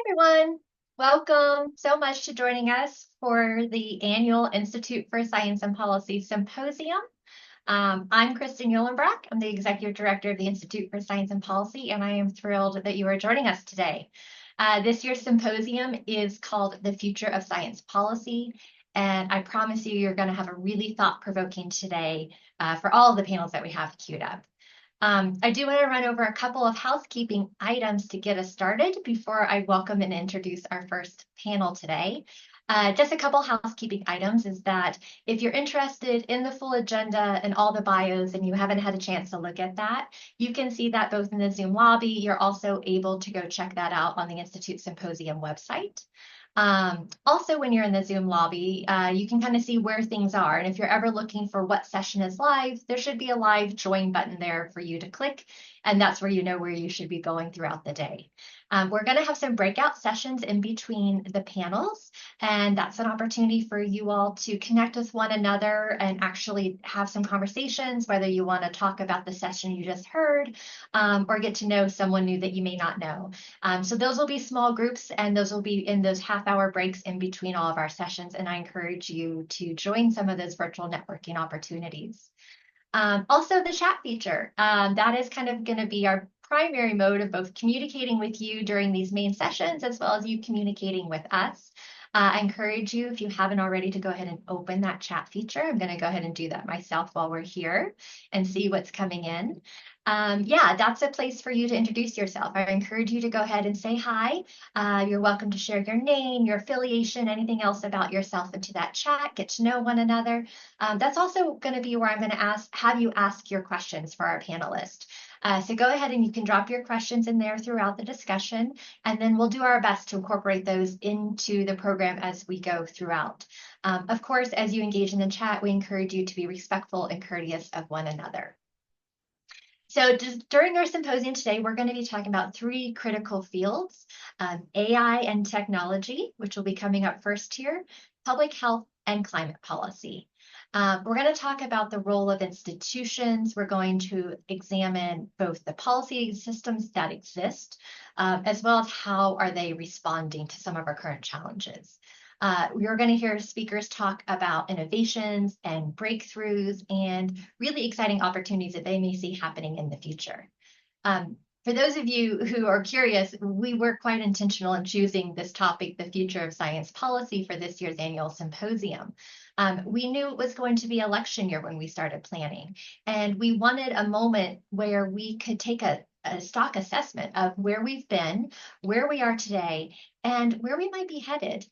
Everyone. Welcome so much to joining us for the annual Institute for Science and Policy Symposium. I'm Kristen Uhlenbrock. I'm the Executive Director of the Institute for Science and Policy, and I am thrilled that you are joining us today. This year's symposium is called The Future of Science Policy, and I promise you're going to have a really thought-provoking today for all of the panels that we have queued up. I do want to run over a couple of housekeeping items to get us started before I welcome and introduce our first panel today. Just a couple housekeeping items is that if you're interested in the full agenda and all the bios and you haven't had a chance to look at that, you can see that both in the Zoom lobby. You're also able to go check that out on the Institute Symposium website. Also, when you're in the Zoom lobby, you can kind of see where things are. And if you're ever looking for what session is live, there should be a live join button there for you to click. And that's where you know where you should be going throughout the day. We're going to have some breakout sessions in between the panels, and that's an opportunity for you all to connect with one another and actually have some conversations, whether you want to talk about the session you just heard or get to know someone new that you may not know. So those will be small groups, and those will be in those half-hour breaks in between all of our sessions, and I encourage you to join some of those virtual networking opportunities. Also, the chat feature. That is kind of going to be our primary mode of both communicating with you during these main sessions, as well as you communicating with us. I encourage you, if you haven't already, to go ahead and open that chat feature. I'm going to go ahead and do that myself while we're here and see what's coming in. Yeah, that's a place for you to introduce yourself. I encourage you to go ahead and say hi. You're welcome to share your name, your affiliation, anything else about yourself into that chat, get to know one another. That's also going to be where I'm going to have you ask your questions for our panelists. So go ahead and you can drop your questions in there throughout the discussion, and then we'll do our best to incorporate those into the program as we go throughout. Of course, as you engage in the chat, we encourage you to be respectful and courteous of one another. So during our symposium today, we're going to be talking about three critical fields, AI and technology, which will be coming up first here, public health, and climate policy. We're going to talk about the role of institutions. We're going to examine both the policy systems that exist, as well as how are they responding to some of our current challenges. You're going to hear speakers talk about innovations and breakthroughs and really exciting opportunities that they may see happening in the future. For those of you who are curious, we were quite intentional in choosing this topic, the future of science policy, for this year's annual symposium. We knew it was going to be election year when we started planning, and we wanted a moment where we could take a stock assessment of where we've been, where we are today, and where we might be headed.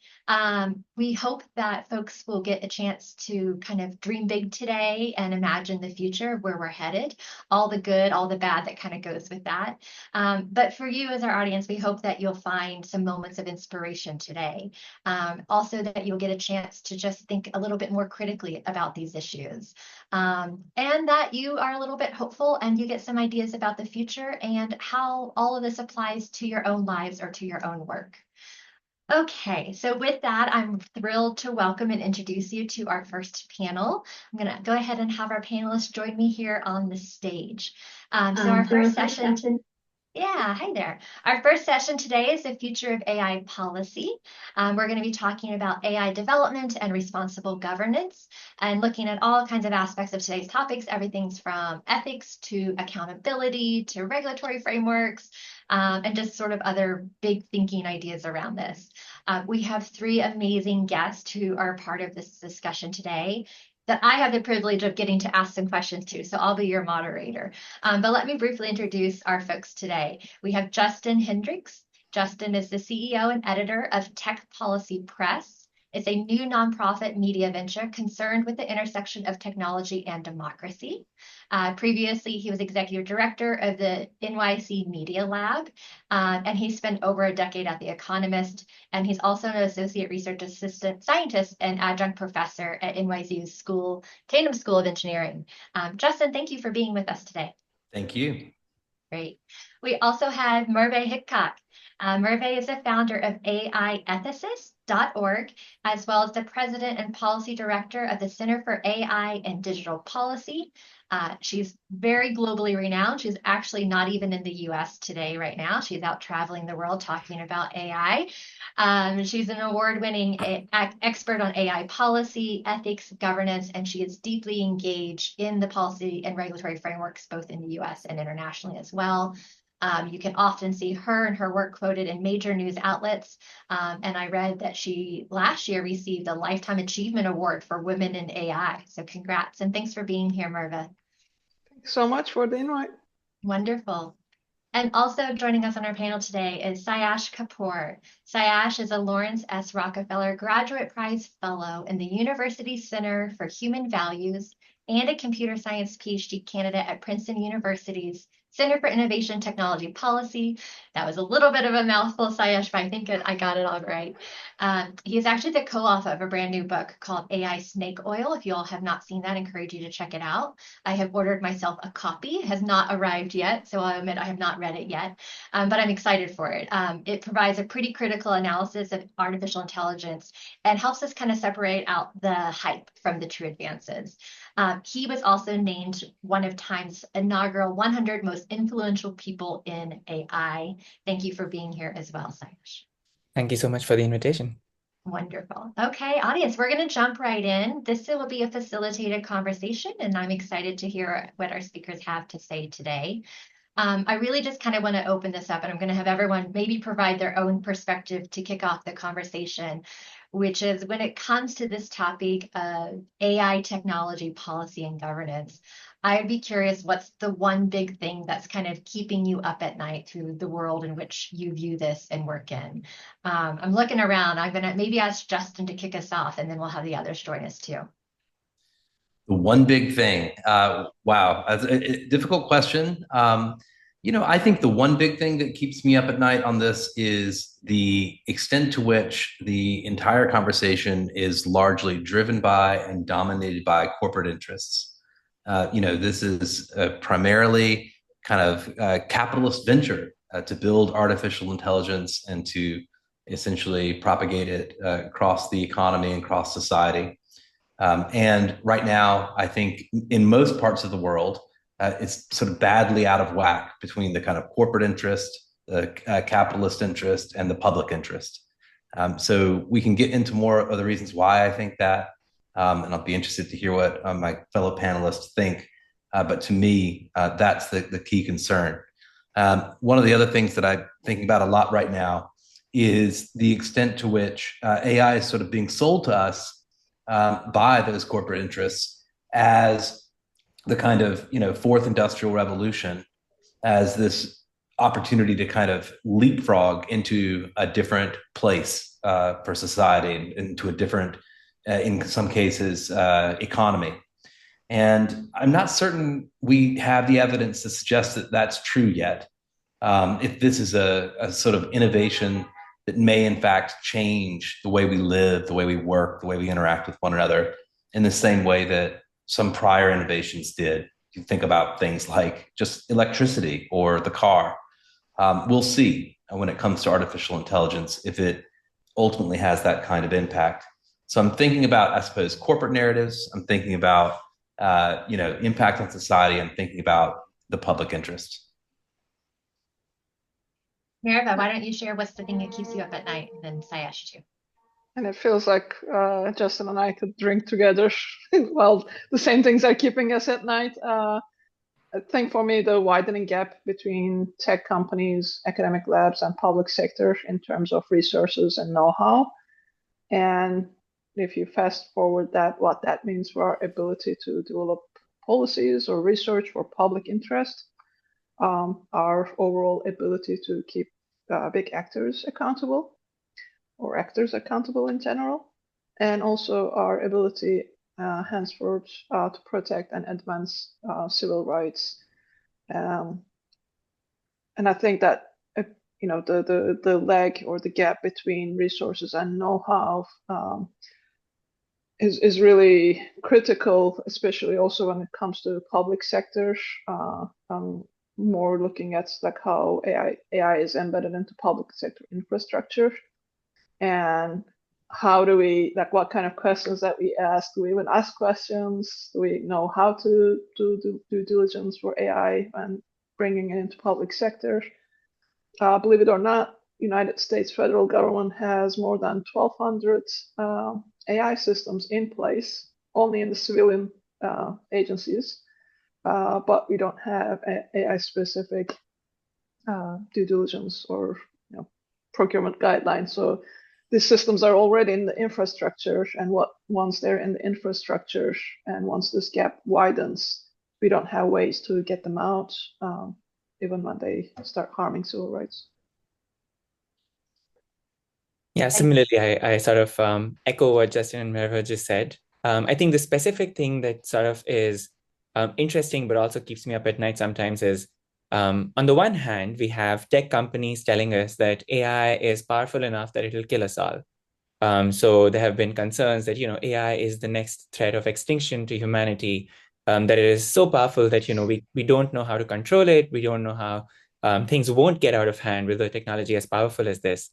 We hope that folks will get a chance to kind of dream big today and imagine the future of where we're headed, all the good, all the bad that kind of goes with that. But for you as our audience, we hope that you'll find some moments of inspiration today. Also that you'll get a chance to just think a little bit more critically about these issues. And that you are a little bit hopeful and you get some ideas about the future and how all of this applies to your own lives or to your own work. Okay, so with that, I'm thrilled to welcome and introduce you to our first panel. I'm going to go ahead and have our panelists join me here on the stage. So our first session. Yeah, hi there. Our first session today is the future of AI policy. We're going to be talking about AI development and responsible governance and looking at all kinds of aspects of today's topics, everything from ethics to accountability to regulatory frameworks and just sort of other big thinking ideas around this. We have three amazing guests who are part of this discussion today that I have the privilege of getting to ask some questions to, so I'll be your moderator. But let me briefly introduce our folks today. We have Justin Hendrix. Justin is the CEO and editor of Tech Policy Press. It's a new nonprofit media venture concerned with the intersection of technology and democracy. Previously, he was executive director of the NYC Media Lab, and he spent over a decade at The Economist, and he's also an associate research assistant scientist and adjunct professor at NYC's Tatum School of Engineering. Justin, thank you for being with us today. Thank you. Great. We also have Merve Hickok. Merve is the founder of AIethicist.org, as well as the president and policy director of the Center for AI and Digital Policy. She's very globally renowned. She's actually not even in the US today right now. She's out traveling the world talking about AI. She's an award-winning expert on AI policy, ethics, governance, and she is deeply engaged in the policy and regulatory frameworks, both in the US and internationally as well. You can often see her and her work quoted in major news outlets. And I read that she last year received a Lifetime Achievement Award for Women in AI. So congrats and thanks for being here, Merve. Thanks so much for the invite. Wonderful. And also joining us on our panel today is Sayash Kapoor. Sayash is a Lawrence S. Rockefeller Graduate Prize Fellow in the University Center for Human Values and a computer science Ph.D. candidate at Princeton University's Center for Innovation Technology Policy. That was a little bit of a mouthful, Sayash, but I think I got it all right. He is actually the co-author of a brand new book called AI Snake Oil. If you all have not seen that, I encourage you to check it out. I have ordered myself a copy. It has not arrived yet, so I'll admit I have not read it yet, but I'm excited for it. It provides a pretty critical analysis of artificial intelligence and helps us kind of separate out the hype from the true advances. He was also named one of Time's inaugural 100 most influential people in AI. Thank you for being here as well, Sayash. Thank you so much for the invitation. Wonderful. Okay, audience, we're going to jump right in. This will be a facilitated conversation, and I'm excited to hear what our speakers have to say today. I really just kind of want to open this up, and I'm going to have everyone maybe provide their own perspective to kick off the conversation, which is when it comes to this topic of AI technology policy and governance. I'd be curious, what's the one big thing that's kind of keeping you up at night through the world in which you view this and work in? I'm looking around. I'm going to maybe ask Justin to kick us off, and then we'll have the others join us too. The one big thing. Wow, that's a difficult question. I think the one big thing that keeps me up at night on this is the extent to which the entire conversation is largely driven by and dominated by corporate interests. This is primarily kind of capitalist venture to build artificial intelligence and to essentially propagate it across the economy and across society. And right now, I think in most parts of the world, it's sort of badly out of whack between the kind of corporate interest, the capitalist interest, and the public interest. So we can get into more of the reasons why I think that, and I'll be interested to hear what my fellow panelists think. But to me, that's the key concern. One of the other things that I'm thinking about a lot right now is the extent to which AI is sort of being sold to us by those corporate interests as the kind of fourth industrial revolution, as this opportunity to kind of leapfrog into a different place for society and into a different, in some cases, economy. And I'm not certain we have the evidence to suggest that that's true yet. If this is a sort of innovation that may in fact change the way we live, the way we work, the way we interact with one another in the same way that some prior innovations did. You think about things like just electricity or the car. We'll see when it comes to artificial intelligence if it ultimately has that kind of impact. So I'm thinking about, I suppose, corporate narratives. I'm thinking about, impact on society. I'm thinking about the public interest. Merve, why don't you share what's the thing that keeps you up at night, and then Sayash too. And it feels like Justin and I could drink together. Well, the same things are keeping us at night. I think for me, the widening gap between tech companies, academic labs, and public sector in terms of resources and know-how. And if you fast forward that, what that means for our ability to develop policies or research for public interest, our overall ability to keep big actors accountable, or actors accountable in general, and also our ability henceforth to protect and advance civil rights. And I think that the lag or the gap between resources and know-how is really critical, especially also when it comes to public sector. More looking at like how AI is embedded into public sector infrastructure. And how do we, like, what kind of questions that we ask? Do we even ask questions? Do we know how to do due diligence for AI and bringing it into public sector? Believe it or not, United States federal government has more than 1,200 AI systems in place, only in the civilian agencies, but we don't have AI-specific due diligence or procurement guidelines. So these systems are already in the infrastructure, and once they're in the infrastructure, and once this gap widens, we don't have ways to get them out, even when they start harming civil rights. Yeah, similarly, I sort of echo what Justin and Merve just said. I think the specific thing that sort of is interesting, but also keeps me up at night sometimes is, on the one hand, we have tech companies telling us that AI is powerful enough that it'll kill us all. So there have been concerns that, AI is the next threat of extinction to humanity, that it is so powerful that, we don't know how to control it. We don't know how things won't get out of hand with a technology as powerful as this.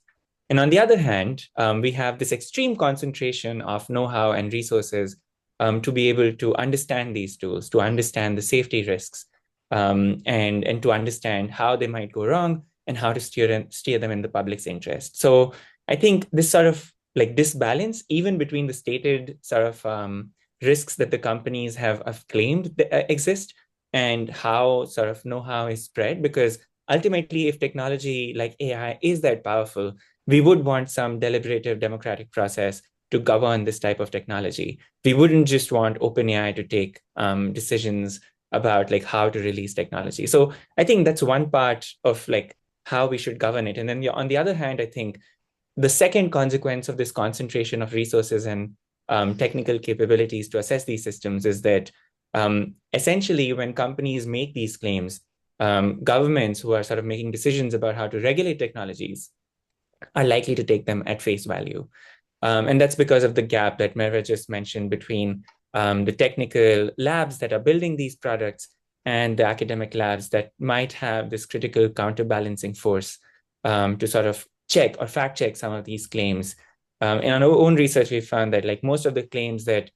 And on the other hand, we have this extreme concentration of know-how and resources to be able to understand these tools, to understand the safety risks, and to understand how they might go wrong and how to steer them in the public's interest. So I think this sort of disbalance, even between the stated sort of risks that the companies have claimed exist and how sort of know-how is spread, because ultimately, if technology like AI is that powerful, we would want some deliberative democratic process to govern this type of technology. We wouldn't just want OpenAI to take decisions about how to release technology. So I think that's one part of how we should govern it. And then on the other hand, I think the second consequence of this concentration of resources and technical capabilities to assess these systems is that essentially when companies make these claims, governments who are sort of making decisions about how to regulate technologies are likely to take them at face value. And that's because of the gap that Merve just mentioned between the technical labs that are building these products and the academic labs that might have this critical counterbalancing force to sort of check or fact check some of these claims. In our own research, we found that most of the claims that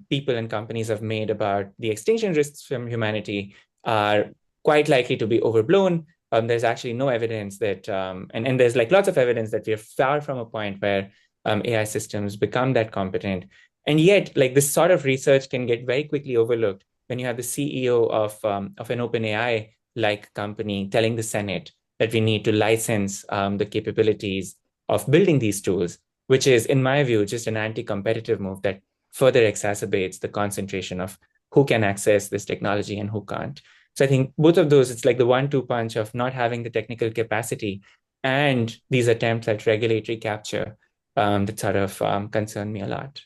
people and companies have made about the extinction risks from humanity are quite likely to be overblown. There's actually no evidence that, and there's lots of evidence that we're far from a point where AI systems become that competent. And yet, this sort of research can get very quickly overlooked when you have the CEO of an OpenAI-like company telling the Senate that we need to license the capabilities of building these tools, which is, in my view, just an anti-competitive move that further exacerbates the concentration of who can access this technology and who can't. So I think both of those, it's like the 1-2 punch of not having the technical capacity and these attempts at regulatory capture that sort of concern me a lot.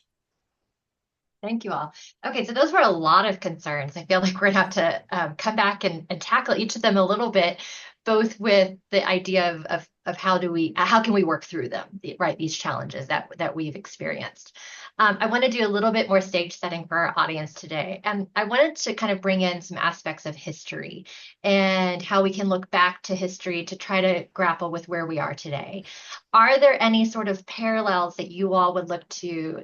Thank you all. Okay, so those were a lot of concerns. I feel like we're going to have to come back and tackle each of them a little bit, both with the idea of how can we work through them, right? These challenges that we've experienced. I want to do a little bit more stage setting for our audience today. And I wanted to kind of bring in some aspects of history and how we can look back to history to try to grapple with where we are today. Are there any sort of parallels that you all would look to,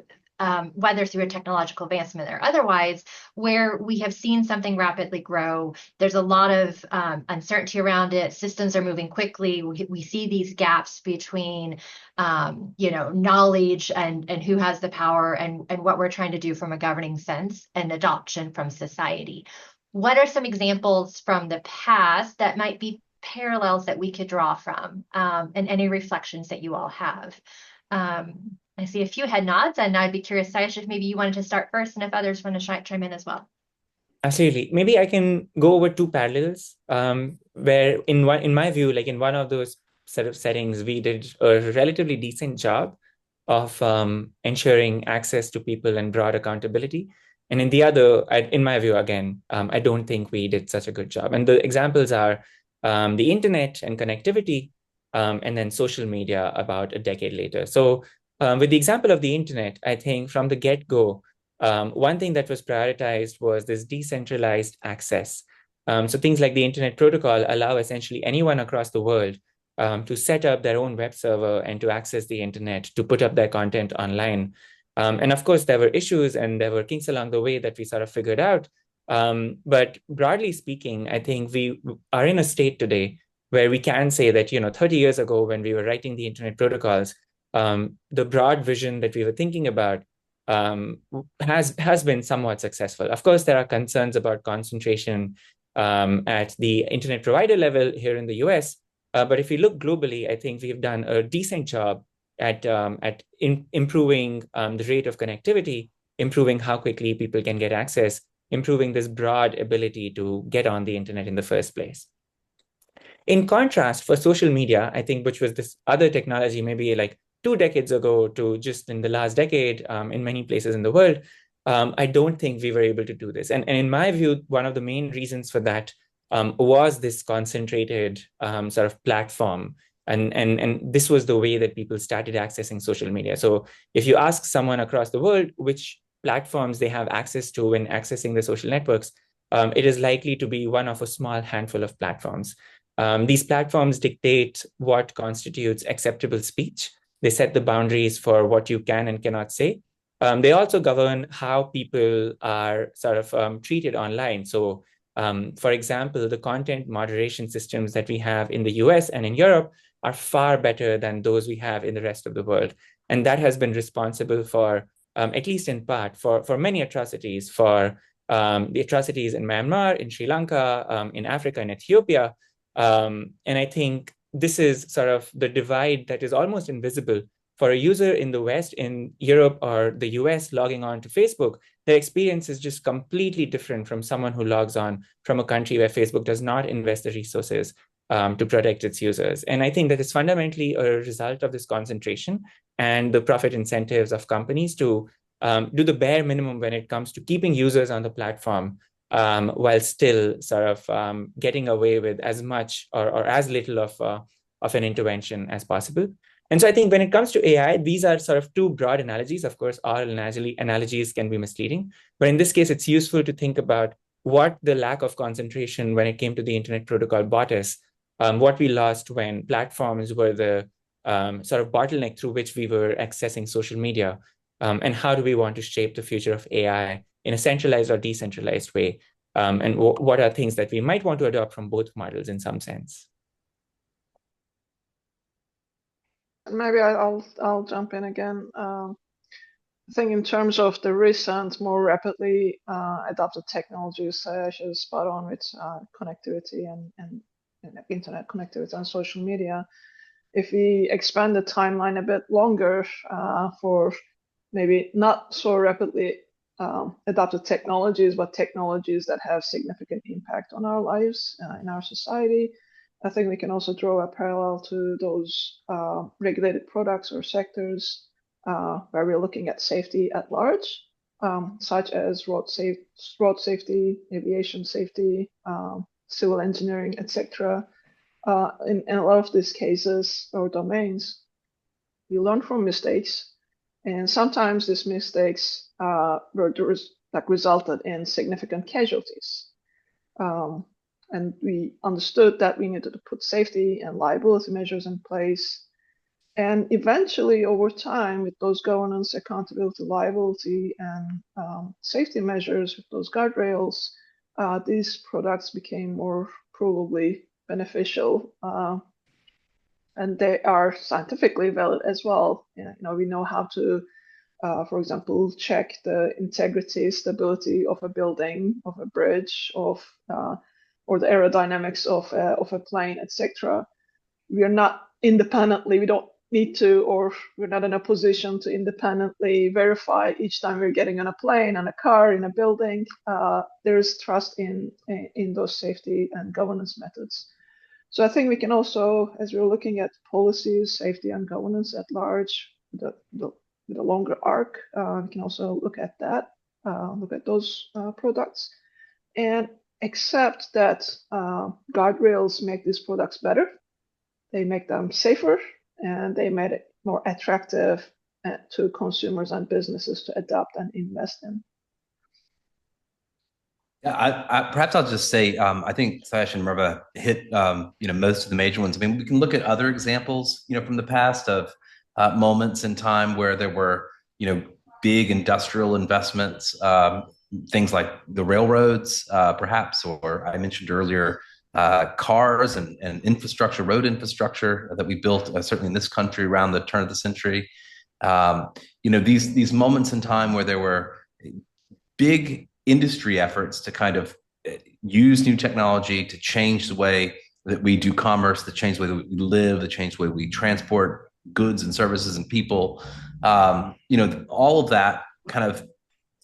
whether through a technological advancement or otherwise, where we have seen something rapidly grow? There's a lot of uncertainty around it. Systems are moving quickly. We see these gaps between, knowledge and who has the power and what we're trying to do from a governing sense and adoption from society. What are some examples from the past that might be parallels that we could draw from, and any reflections that you all have? I see a few head nods, and I'd be curious, Sayash, if maybe you wanted to start first, and if others want to chime in as well. Absolutely. Maybe I can go over two parallels, where in my view, in one of those set of settings, we did a relatively decent job of ensuring access to people and broad accountability. And in the other, in my view, again, I don't think we did such a good job. And the examples are the internet and connectivity, and then social media about a decade later. So with the example of the internet, I think from the get-go, one thing that was prioritized was this decentralized access. So things like the internet protocol allow essentially anyone across the world to set up their own web server and to access the internet, to put up their content online. And of course, there were issues and there were kinks along the way that we sort of figured out. But broadly speaking, I think we are in a state today where we can say that, 30 years ago, when we were writing the internet protocols, the broad vision that we were thinking about has been somewhat successful. Of course, there are concerns about concentration at the internet provider level here in the US. But if we look globally, I think we've done a decent job at improving the rate of connectivity, improving how quickly people can get access, improving this broad ability to get on the internet in the first place. In contrast, for social media, I think, which was this other technology maybe like 2 decades ago to just in the last decade in many places in the world, I don't think we were able to do this. And in my view, one of the main reasons for that was this concentrated sort of platform. And this was the way that people started accessing social media. So if you ask someone across the world which platforms they have access to when accessing the social networks, it is likely to be one of a small handful of platforms. These platforms dictate what constitutes acceptable speech. They set the boundaries for what you can and cannot say. They also govern how people are sort of treated online. So, for example, the content moderation systems that we have in the US and in Europe are far better than those we have in the rest of the world. And that has been responsible for, at least in part, for many atrocities, for the atrocities in Myanmar, in Sri Lanka, in Africa, in Ethiopia. And I think this is sort of the divide that is almost invisible for a user in the West, in Europe or the US logging on to Facebook. Their experience is just completely different from someone who logs on from a country where Facebook does not invest the resources to protect its users. And I think that is fundamentally a result of this concentration and the profit incentives of companies to do the bare minimum when it comes to keeping users on the platform while still sort of getting away with as much or as little of an intervention as possible. And so I think when it comes to AI, these are sort of two broad analogies. Of course, all analogies can be misleading. But in this case, it's useful to think about what the lack of concentration when it came to the internet protocol bought us, what we lost when platforms were the sort of bottleneck through which we were accessing social media, and how do we want to shape the future of AI in a centralized or decentralized way, and what are things that we might want to adopt from both models in some sense. Maybe I'll jump in again. I think in terms of the recent, more rapidly adopted technologies, Sayash is spot on with connectivity and internet connectivity and social media. If we expand the timeline a bit longer for maybe not so rapidly adopted technologies, but technologies that have significant impact on our lives in our society, I think we can also draw a parallel to those regulated products or sectors where we're looking at safety at large, such as road safety, aviation safety, civil engineering, etc. In a lot of these cases or domains, we learn from mistakes, and sometimes these mistakes resulted in significant casualties. And we understood that we needed to put safety and liability measures in place. And eventually, over time, with those governance, accountability, liability, and safety measures, with those guardrails, these products became more probably beneficial. And they are scientifically valid as well. We know how to, for example, check the integrity, stability of a building, of a bridge, or the aerodynamics of a plane, etc. We are not independently, we don't need to, or we're not in a position to independently verify each time we're getting on a plane, on a car, in a building. There is trust in those safety and governance methods. So I think we can also, as we're looking at policies, safety and governance at large, with a longer arc, we can also look at that, look at those products, and accept that guardrails make these products better. They make them safer, and they made it more attractive to consumers and businesses to adopt and invest in. Perhaps I'll just say, I think Sayash and Merve hit, most of the major ones. I mean, we can look at other examples, from the past of moments in time where there were, big industrial investments, things like the railroads, perhaps, or I mentioned earlier, cars and infrastructure, road infrastructure that we built, certainly in this country around the turn of the century. These moments in time where there were big industry efforts to kind of use new technology to change the way that we do commerce, to change the way that we live, to change the way we transport goods and services and people. All of that kind of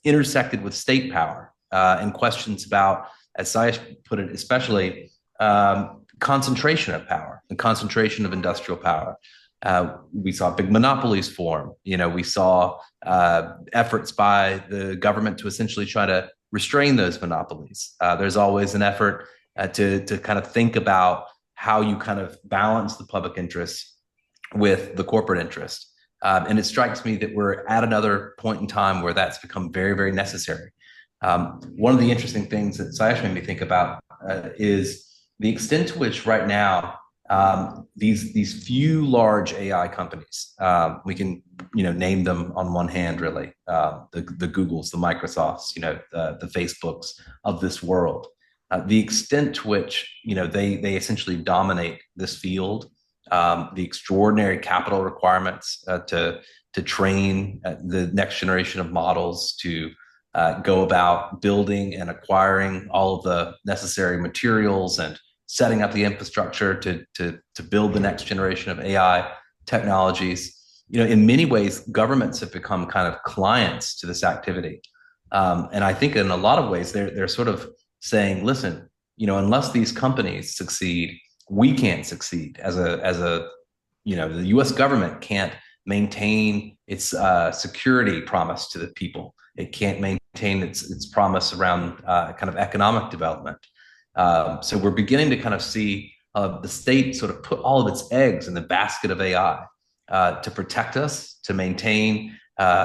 intersected with state power and questions about, as Sayash put it, especially concentration of power, the concentration of industrial power. We saw big monopolies form. We saw efforts by the government to essentially try to restrain those monopolies. There's always an effort to kind of think about how you kind of balance the public interest with the corporate interest. And it strikes me that we're at another point in time where that's become very, very necessary. One of the interesting things that Sayash made me think about is the extent to which right now these few large AI companies, we can name them on one hand, really, the Googles, the Microsofts, the Facebooks of this world. The extent to which they essentially dominate this field, the extraordinary capital requirements to train the next generation of models, to go about building and acquiring all of the necessary materials and setting up the infrastructure to build the next generation of AI technologies. In many ways, governments have become kind of clients to this activity. And I think in a lot of ways, they're sort of saying, listen, unless these companies succeed, we can't succeed as a the US government can't maintain its security promise to the people. It can't maintain its promise around kind of economic development. So we're beginning to kind of see the state sort of put all of its eggs in the basket of AI to protect us, to maintain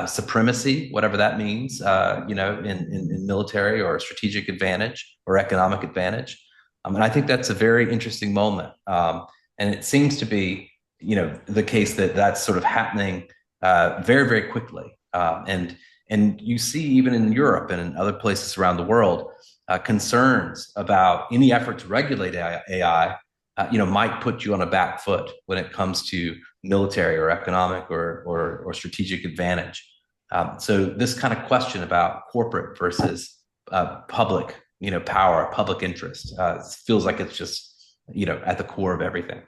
supremacy, whatever that means, in military or strategic advantage or economic advantage. And I think that's a very interesting moment. And it seems to be, the case that that's sort of happening very, very quickly. And you see even in Europe and in other places around the world, concerns about any effort to regulate AI, might put you on a back foot when it comes to military or economic or strategic advantage. So this kind of question about corporate versus public, power, public interest, feels like it's just, at the core of everything.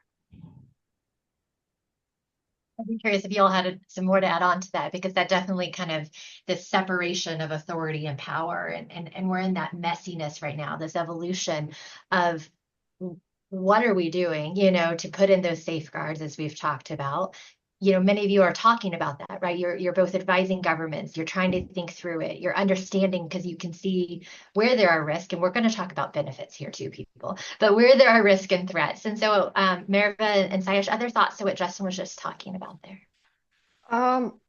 I'd be curious if you all had some more to add on to that, because that definitely kind of this separation of authority and power, and we're in that messiness right now, this evolution of what are we doing, to put in those safeguards, as we've talked about. Many of you are talking about that, right? You're both advising governments, you're trying to think through it, you're understanding, because you can see where there are risks, and we're going to talk about benefits here too, people, but where there are risks and threats. And so Merve and Sayash, other thoughts to what Justin was just talking about there?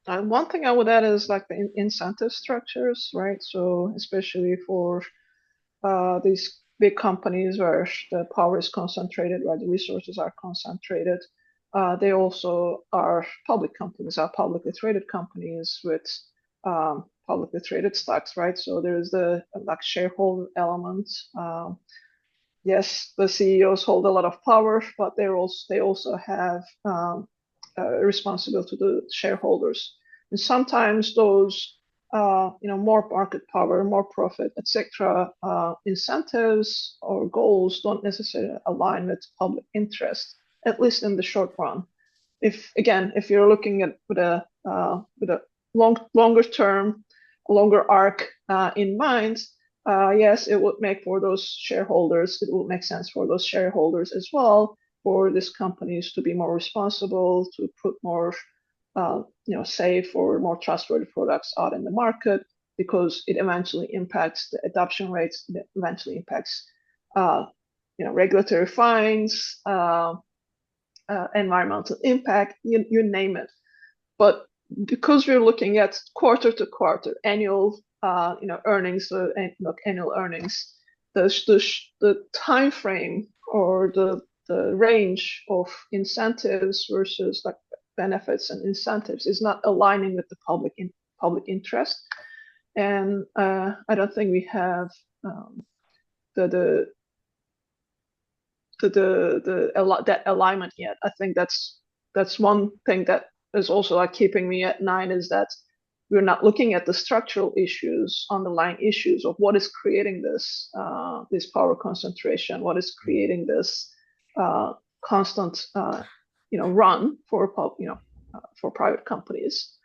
One thing I would add is like the incentive structures, right? So especially for these big companies where the power is concentrated, where the resources are concentrated, they also are public companies, are publicly traded companies with publicly traded stocks, right? So there's the like shareholder element. Yes, the CEOs hold a lot of power, but they also have responsibility to the shareholders. And sometimes those more market power, more profit, etc., incentives or goals don't necessarily align with public interest, at least in the short run. If you're looking at with a longer term, longer arc in mind, yes, it would make for those shareholders. It would make sense for those shareholders as well, for these companies to be more responsible, to put more safe or more trustworthy products out in the market, because it eventually impacts the adoption rates. It eventually impacts regulatory fines, environmental impact, you name it. But because we're looking at quarter to quarter, annual earnings, annual earnings, the time frame or the range of incentives versus like benefits and incentives is not aligning with the public interest, and I don't think we have that alignment yet. I think that's one thing that is also like keeping me at night, is that we're not looking at the structural issues, underlying issues of what is creating this power concentration, what is creating this constant run for private companies,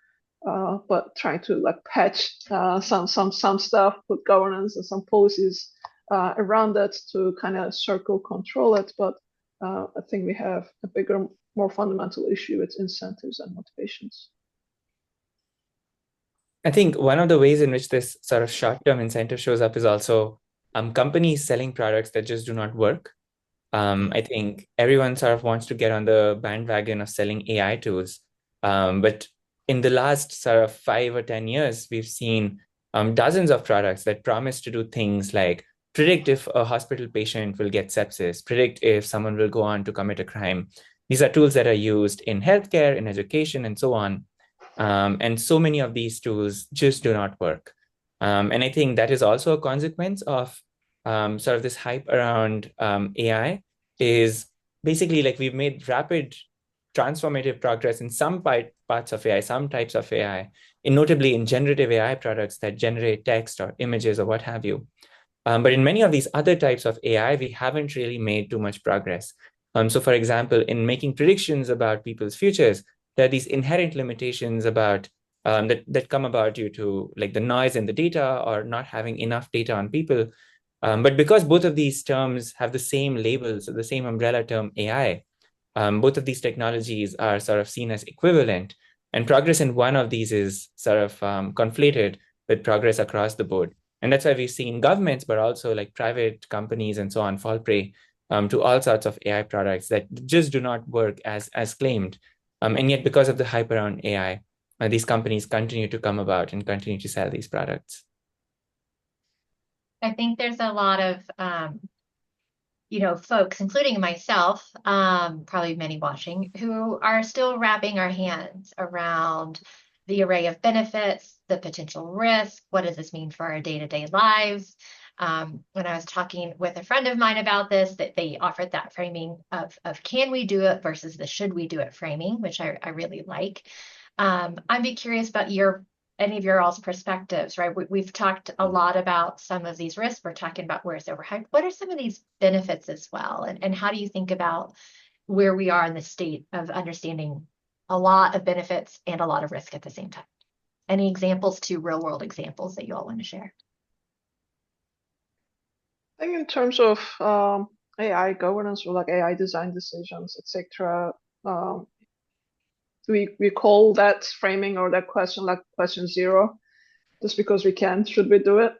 but trying to like patch some stuff, put governance and some policies around that to kind of control it. But I think we have a bigger, more fundamental issue with incentives and motivations. I think one of the ways in which this sort of short-term incentive shows up is also companies selling products that just do not work. I think everyone sort of wants to get on the bandwagon of selling AI tools. But in the last sort of 5 or 10 years, we've seen dozens of products that promise to do things like predict if a hospital patient will get sepsis, predict if someone will go on to commit a crime. These are tools that are used in healthcare, in education, and so on. And so many of these tools just do not work. And I think that is also a consequence of sort of this hype around AI, is basically like we've made rapid transformative progress in some parts of AI, some types of AI, and notably in generative AI products that generate text or images or what have you. But in many of these other types of AI, we haven't really made too much progress. So for example, in making predictions about people's futures, there are these inherent limitations about that come about due to like the noise in the data or not having enough data on people. But because both of these terms have the same labels, so the same umbrella term AI, both of these technologies are sort of seen as equivalent, and progress in one of these is sort of conflated with progress across the board. And that's why we've seen governments, but also like private companies and so on, fall prey to all sorts of AI products that just do not work as claimed. And yet, because of the hype around AI, these companies continue to come about and continue to sell these products. I think there's a lot of, folks, including myself, probably many watching, who are still wrapping our hands around the array of benefits, the potential risk. What does this mean for our day-to-day lives? When I was talking with a friend of mine about this, that they offered that framing of can we do it versus the should we do it framing, which I really like. I'd be curious about any of your all's perspectives, right? We've talked a lot about some of these risks. We're talking about where it's overhyped. What are some of these benefits as well? And how do you think about where we are in the state of understanding a lot of benefits and a lot of risk at the same time? Any examples, real world examples that you all want to share? I think in terms of AI governance or like AI design decisions, etc., we call that framing or that question like question zero, just because we can. Should we do it?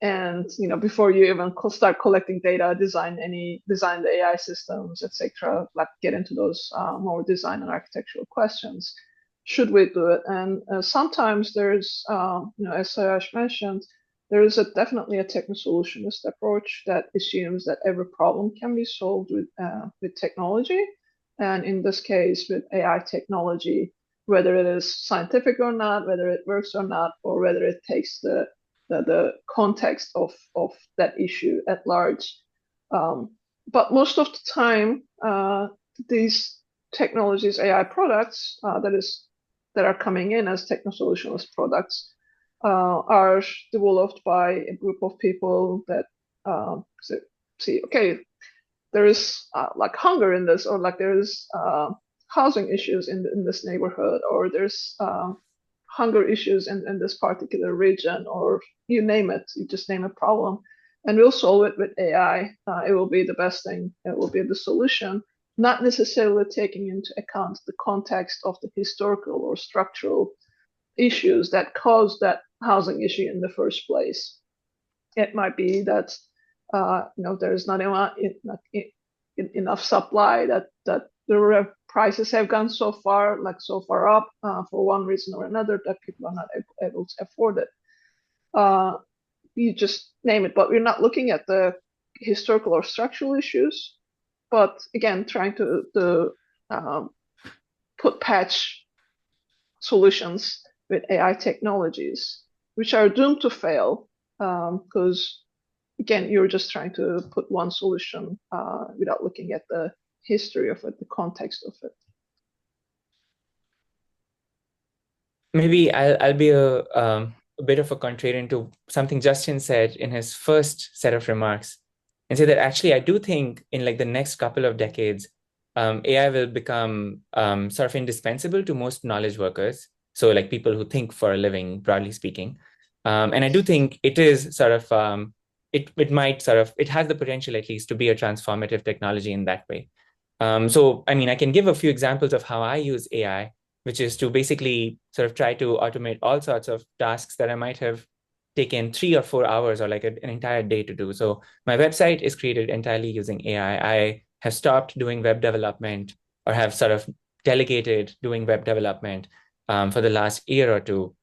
And before you even start collecting data, design the AI systems, etc., like get into those more design and architectural questions. Should we do it? And sometimes there's, as Sayash mentioned, there is definitely a techno-solutionist approach that assumes that every problem can be solved with technology. And in this case, with AI technology, whether it is scientific or not, whether it works or not, or whether it takes the context of that issue at large. But most of the time, these technologies, AI products that are coming in as techno-solutionist products are developed by a group of people that see, okay, there is like hunger in this, or like there is housing issues in this neighborhood, or there's hunger issues in this particular region, or you name it, you just name a problem, and we'll solve it with AI. It will be the best thing. It will be the solution, not necessarily taking into account the context of the historical or structural issues that caused that housing issue in the first place. It might be that there is not enough supply, that the prices have gone so far up for one reason or another that people are not able to afford it. you just name it, but we're not looking at the historical or structural issues, but again, trying to put patch solutions with AI technologies, which are doomed to fail, because again, you're just trying to put one solution without looking at the history of it, the context of it. Maybe I'll be a bit of a contrarian to something Justin said in his first set of remarks, and say that actually I do think in like the next couple of decades, AI will become sort of indispensable to most knowledge workers. So like people who think for a living, broadly speaking. And I do think it is sort of it might sort of it has the potential at least to be a transformative technology in that way. So I mean I can give a few examples of how I use AI, which is to basically sort of try to automate all sorts of tasks that I might have taken 3 or 4 hours or like an entire day to do. So my website is created entirely using AI. I have stopped doing web development or have sort of delegated doing web development for the last year or two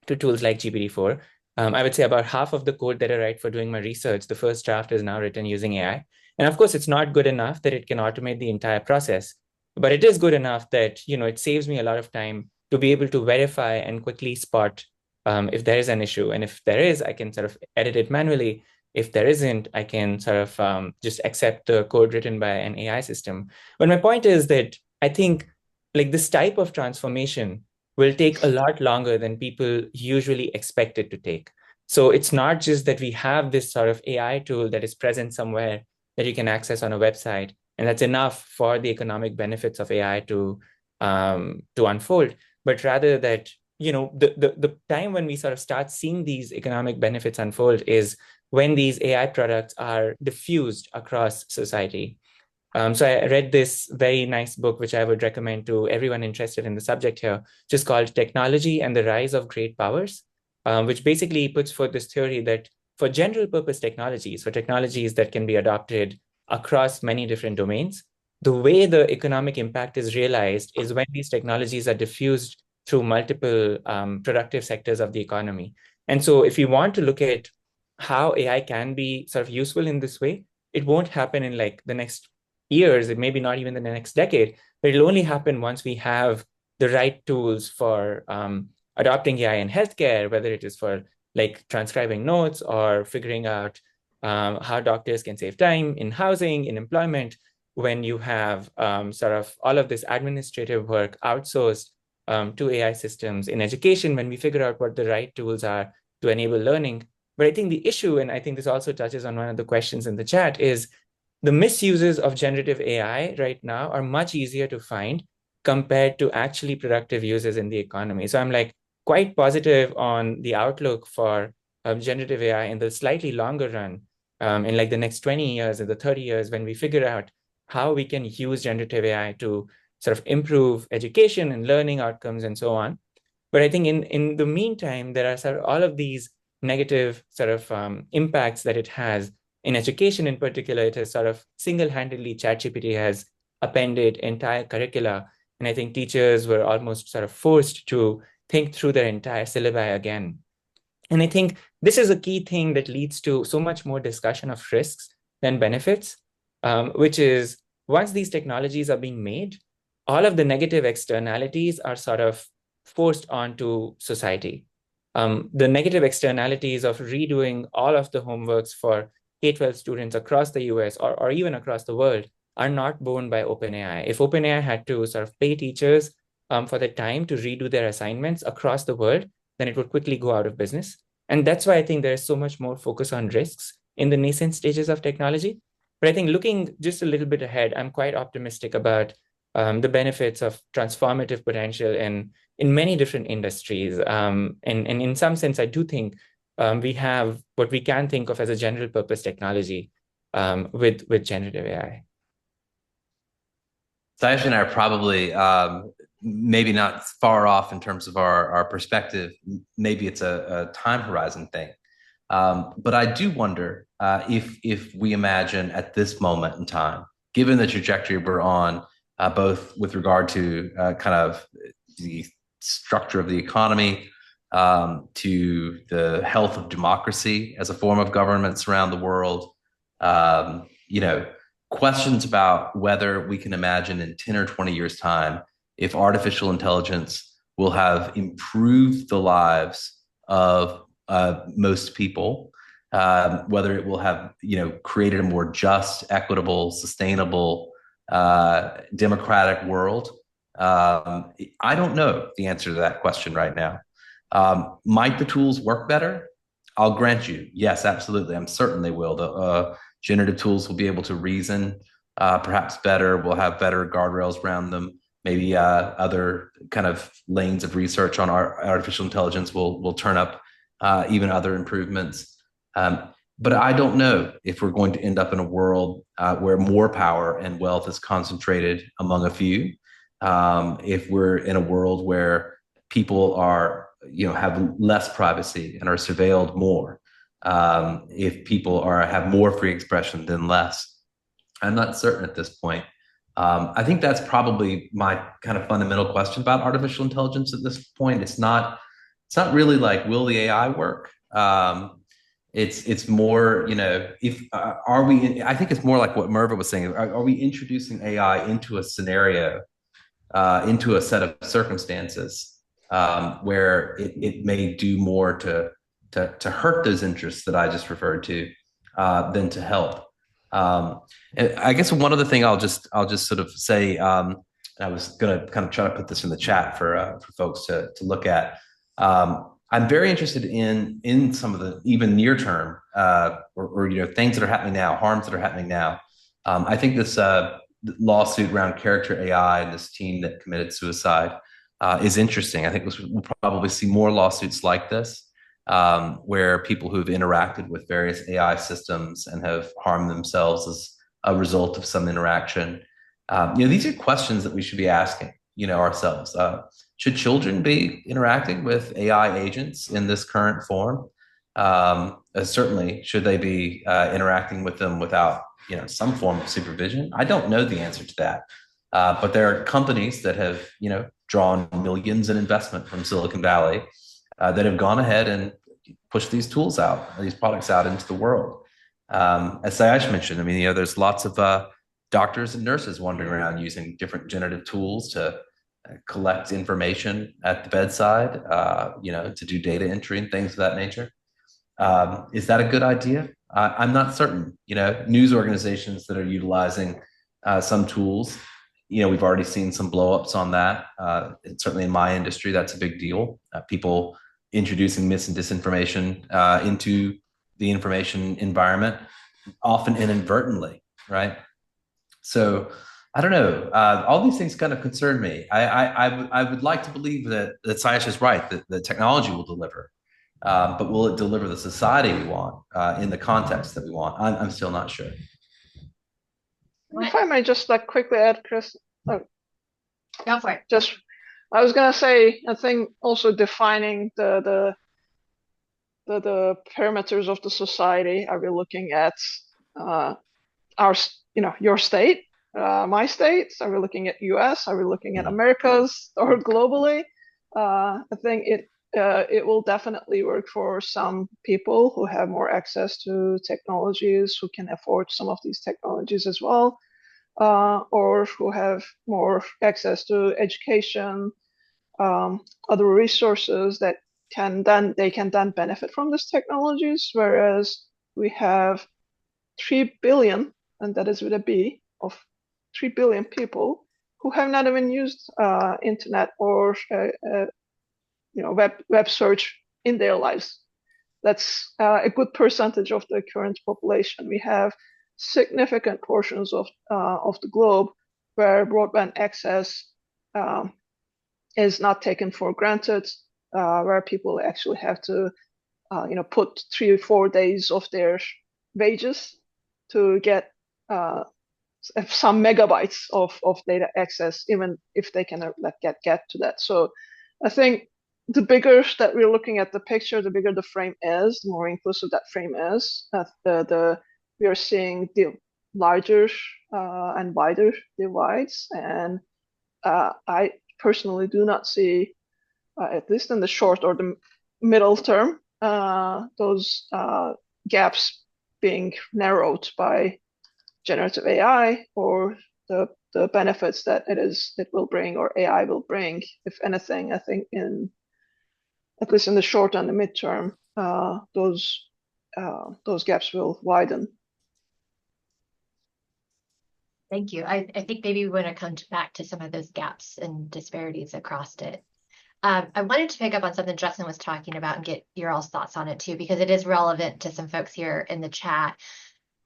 to tools like GPT-4. I would say about half of the code that I write for doing my research, the first draft is now written using AI. And of course, it's not good enough that it can automate the entire process, but it is good enough that, it saves me a lot of time to be able to verify and quickly spot if there is an issue. And if there is, I can sort of edit it manually. If there isn't, I can sort of just accept the code written by an AI system. But my point is that I think like this type of transformation will take a lot longer than people usually expect it to take. So it's not just that we have this sort of AI tool that is present somewhere that you can access on a website, and that's enough for the economic benefits of AI to unfold, but rather that the time when we sort of start seeing these economic benefits unfold is when these AI products are diffused across society. So I read this very nice book, which I would recommend to everyone interested in the subject here, just called Technology and the Rise of Great Powers, which basically puts forth this theory that for general purpose technologies, for technologies that can be adopted across many different domains, the way the economic impact is realized is when these technologies are diffused through multiple productive sectors of the economy. And so if you want to look at how AI can be sort of useful in this way, it won't happen in like the next years, it may be not even the next decade, but it'll only happen once we have the right tools for adopting AI in healthcare, whether it is for like transcribing notes or figuring out how doctors can save time in housing, in employment, when you have sort of all of this administrative work outsourced to AI systems in education, when we figure out what the right tools are to enable learning. But I think the issue, and I think this also touches on one of the questions in the chat, is the misuses of generative AI right now are much easier to find compared to actually productive uses in the economy. So I'm like quite positive on the outlook for generative AI in the slightly longer run, in like the next 20 years or the 30 years, when we figure out how we can use generative AI to sort of improve education and learning outcomes and so on. But I think in the meantime, there are sort of all of these negative sort of impacts that it has. In education in particular, it has sort of single-handedly, ChatGPT has appended entire curricula. And I think teachers were almost sort of forced to think through their entire syllabi again. And I think this is a key thing that leads to so much more discussion of risks than benefits, which is once these technologies are being made, all of the negative externalities are sort of forced onto society. The negative externalities of redoing all of the homeworks for K-12 students across the US or even across the world are not borne by OpenAI. If OpenAI had to sort of pay teachers for the time to redo their assignments across the world, then it would quickly go out of business. And that's why I think there's so much more focus on risks in the nascent stages of technology. But I think looking just a little bit ahead, I'm quite optimistic about the benefits of transformative potential in many different industries. And in some sense, I do think we have what we can think of as a general purpose technology with generative AI. Sayash and I are probably maybe not far off in terms of our perspective. Maybe it's a time horizon thing. But I do wonder if we imagine at this moment in time, given the trajectory we're on, both with regard to kind of the structure of the economy, to the health of democracy as a form of governments around the world. Questions about whether we can imagine in 10 or 20 years' time if artificial intelligence will have improved the lives of most people, whether it will have created a more just, equitable, sustainable, democratic world. I don't know the answer to that question right now. Might the tools work better? I'll grant you, yes, absolutely. I'm certain they will. The generative tools will be able to reason perhaps better. We'll have better guardrails around them. Maybe other kind of lanes of research on artificial intelligence will turn up even other improvements. But I don't know if we're going to end up in a world where more power and wealth is concentrated among a few. If we're in a world where people are, have less privacy and are surveilled more. If people have more free expression than less. I'm not certain at this point. I think that's probably my kind of fundamental question about artificial intelligence at this point. It's not really like, will the AI work? It's more, are we? I think it's more like what Merve was saying. Are we introducing AI into a scenario, into a set of circumstances where it may do more to hurt those interests that I just referred to than to help? And I guess one other thing I'll just sort of say, and I was going to kind of try to put this in the chat for folks to look at. I'm very interested in some of the even near term or things that are happening now, harms that are happening now. I think this lawsuit around character AI and this teen that committed suicide is interesting. I think we'll probably see more lawsuits like this, where people who've interacted with various AI systems and have harmed themselves as a result of some interaction. These are questions that we should be asking, ourselves. Should children be interacting with AI agents in this current form? Certainly, should they be interacting with them without, some form of supervision? I don't know the answer to that. But there are companies that have, drawn millions in investment from Silicon Valley that have gone ahead and pushed these tools out, these products out into the world. As Sayash mentioned, there's lots of doctors and nurses wandering around using different generative tools to collect information at the bedside, to do data entry and things of that nature. Is that a good idea? I'm not certain. News organizations that are utilizing some tools, we've already seen some blowups on that. Certainly in my industry, that's a big deal. People introducing mis and disinformation into the information environment, often inadvertently, right? So I don't know. All these things kind of concern me. I would like to believe that Sayash is right, that the technology will deliver. But will it deliver the society we want in the context that we want? I'm still not sure. If I may just quickly add, Chris. Go for it. I was gonna say, I think also defining the parameters of the society. Are we looking at your state, my state? Are we looking at U.S.? Are we looking at Americas or globally? I think it will definitely work for some people who have more access to technologies, who can afford some of these technologies as well, or who have more access to education, other resources that they can then benefit from these technologies. Whereas we have 3 billion, and that is with a B, of 3 billion people who have not even used internet or web search in their lives. That's a good percentage of the current population. We have significant portions of the globe where broadband access is not taken for granted, where people actually have to put 3 or 4 days of their wages to get some megabytes of data access, even if they can get to that. So I think the bigger that we're looking at the picture, the bigger the frame is, the more inclusive that frame is. We are seeing the larger and wider divides, and I personally do not see, at least in the short or the middle term, those gaps being narrowed by generative AI, or the benefits that it will bring, or AI will bring. If anything, I think at least in the short and the midterm, those gaps will widen. Thank you. I think maybe we want to come back to some of those gaps and disparities across it. I wanted to pick up on something Justin was talking about and get your all's thoughts on it too, because it is relevant to some folks here in the chat.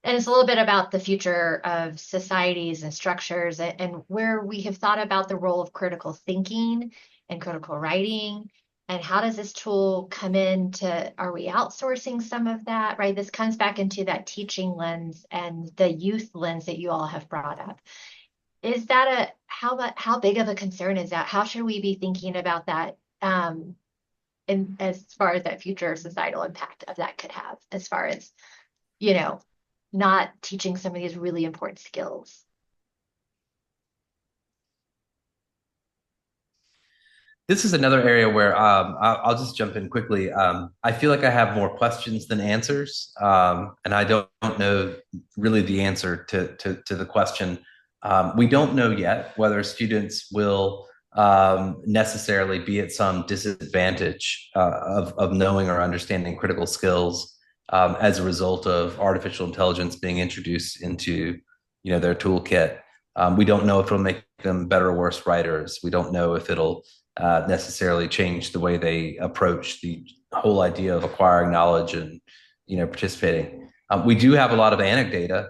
And it's a little bit about the future of societies and structures, and where we have thought about the role of critical thinking and critical writing. And how does this tool come into, are we outsourcing some of that, right? This comes back into that teaching lens and the youth lens that you all have brought up. Is that how big of a concern is that? How should we be thinking about that in as far as that future societal impact of that could have, as far as, not teaching some of these really important skills? This is another area where I'll just jump in quickly. I feel like I have more questions than answers, and I don't know really the answer to the question. We don't know yet whether students will necessarily be at some disadvantage of knowing or understanding critical skills as a result of artificial intelligence being introduced into their toolkit. We don't know if it'll make them better or worse writers. We don't know if it'll necessarily change the way they approach the whole idea of acquiring knowledge and participating. We do have a lot of anecdata.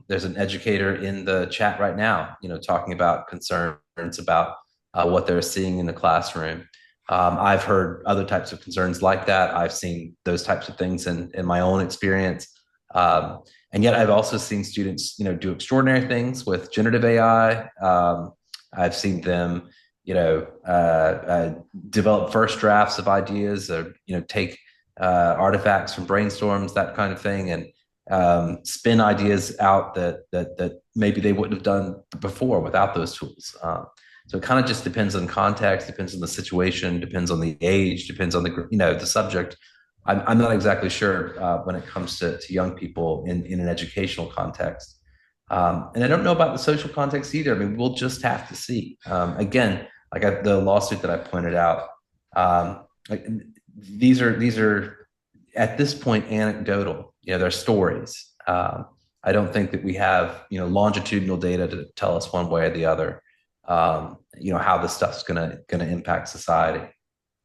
There's an educator in the chat right now, talking about concerns about what they're seeing in the classroom. I've heard other types of concerns like that. I've seen those types of things in my own experience. And yet I've also seen students, do extraordinary things with generative AI. I've seen them, develop first drafts of ideas, or, take artifacts from brainstorms, that kind of thing, and spin ideas out that maybe they wouldn't have done before without those tools. So it kind of just depends on context, depends on the situation, depends on the age, depends on the subject. I'm not exactly sure when it comes to young people in an educational context. And I don't know about the social context either. I mean, we'll just have to see. Again, like the lawsuit that I pointed out, these are at this point anecdotal. They're stories. I don't think that we have longitudinal data to tell us one way or the other. How this stuff's gonna impact society.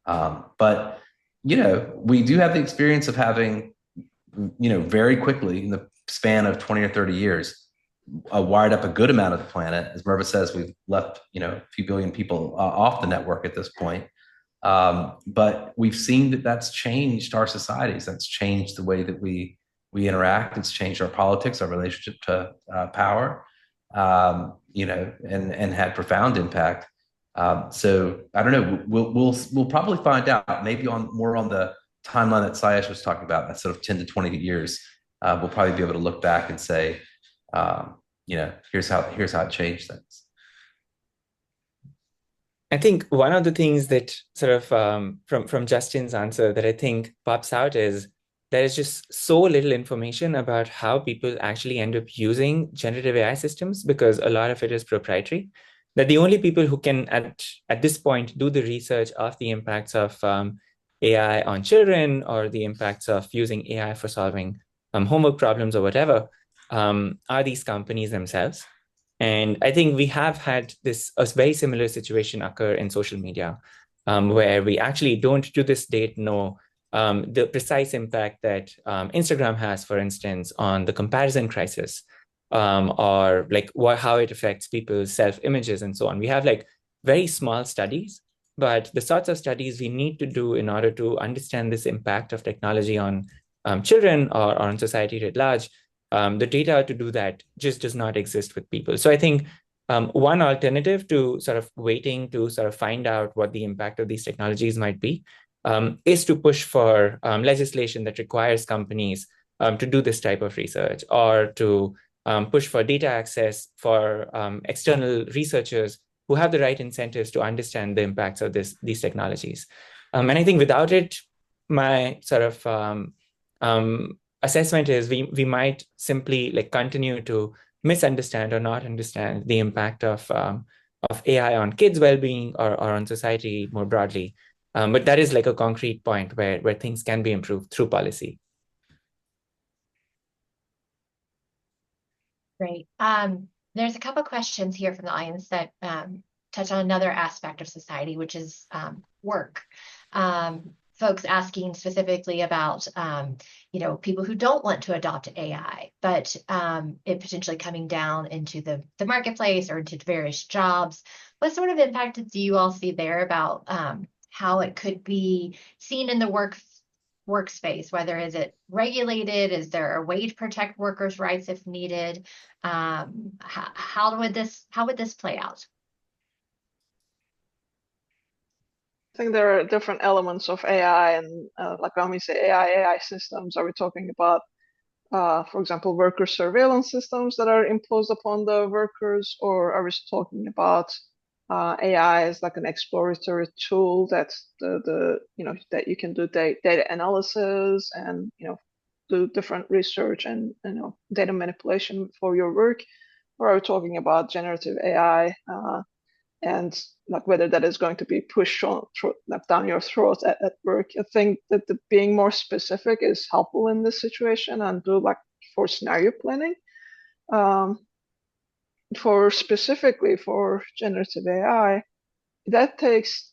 But we do have the experience of having, very quickly in the span of 20 or 30 years, wired up a good amount of the planet. As Merve says, we've left, a few billion people off the network at this point. But we've seen that that's changed our societies. That's changed the way that we interact. It's changed our politics, our relationship to power, and had profound impact. So I don't know. We'll probably find out, maybe more on the timeline that Sayash was talking about, that sort of 10 to 20 years. We'll probably be able to look back and say, here's how it changed things. I think one of the things that sort of from Justin's answer that I think pops out is there is just so little information about how people actually end up using generative AI systems, because a lot of it is proprietary, that the only people who can at this point do the research of the impacts of AI on children, or the impacts of using AI for solving homework problems or whatever, are these companies themselves. And I think we have had a very similar situation occur in social media, where we actually don't to this date know the precise impact that Instagram has, for instance, on the comparison crisis, or how it affects people's self-images and so on. We have very small studies, but the sorts of studies we need to do in order to understand this impact of technology on children or on society at large, the data to do that just does not exist with people. So I think one alternative to sort of waiting to sort of find out what the impact of these technologies might be is to push for legislation that requires companies to do this type of research, or to push for data access for external researchers who have the right incentives to understand the impacts of these technologies. And I think without it, my sort of assessment is we might simply like continue to misunderstand or not understand the impact of AI on kids' well-being or on society more broadly. But that is like a concrete point where things can be improved through policy. Great. There's a couple questions here from the audience that touch on another aspect of society, which is work. Folks asking specifically about, people who don't want to adopt AI, but it potentially coming down into the marketplace or into various jobs. What sort of impact do you all see there about how it could be seen in the workspace? Whether is it regulated? Is there a way to protect workers' rights if needed? How would this play out? I think there are different elements of AI, and like when we say AI systems, are we talking about, for example, worker surveillance systems that are imposed upon the workers, or are we talking about AI as like an exploratory tool that that you can do data analysis and do different research and data manipulation for your work, or are we talking about generative AI? And like whether that is going to be pushed down your throat at work. I think that being more specific is helpful in this situation, and do like for scenario planning. For specifically for generative AI, that takes,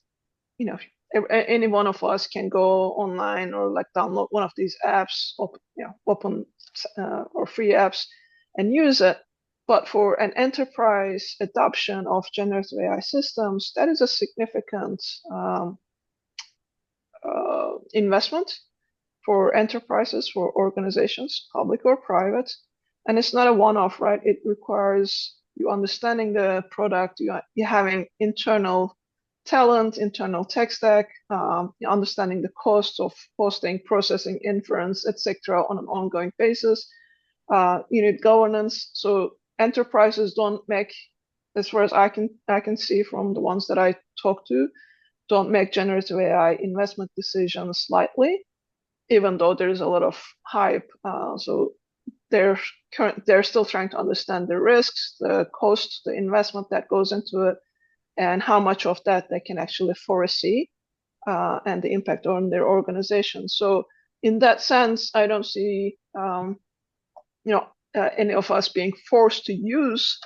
any one of us can go online or like download one of these apps, open or free apps and use it. But for an enterprise adoption of generative AI systems, that is a significant investment for enterprises, for organizations, public or private. And it's not a one-off, right? It requires you understanding the product, you having internal talent, internal tech stack, understanding the costs of hosting, processing, inference, etc. on an ongoing basis. You need governance. So enterprises don't make, as far as I can see from the ones that I talk to, don't make generative AI investment decisions lightly, even though there's a lot of hype. So they're still trying to understand the risks, the cost, the investment that goes into it, and how much of that they can actually foresee, and the impact on their organization. So in that sense, I don't see any of us being forced to use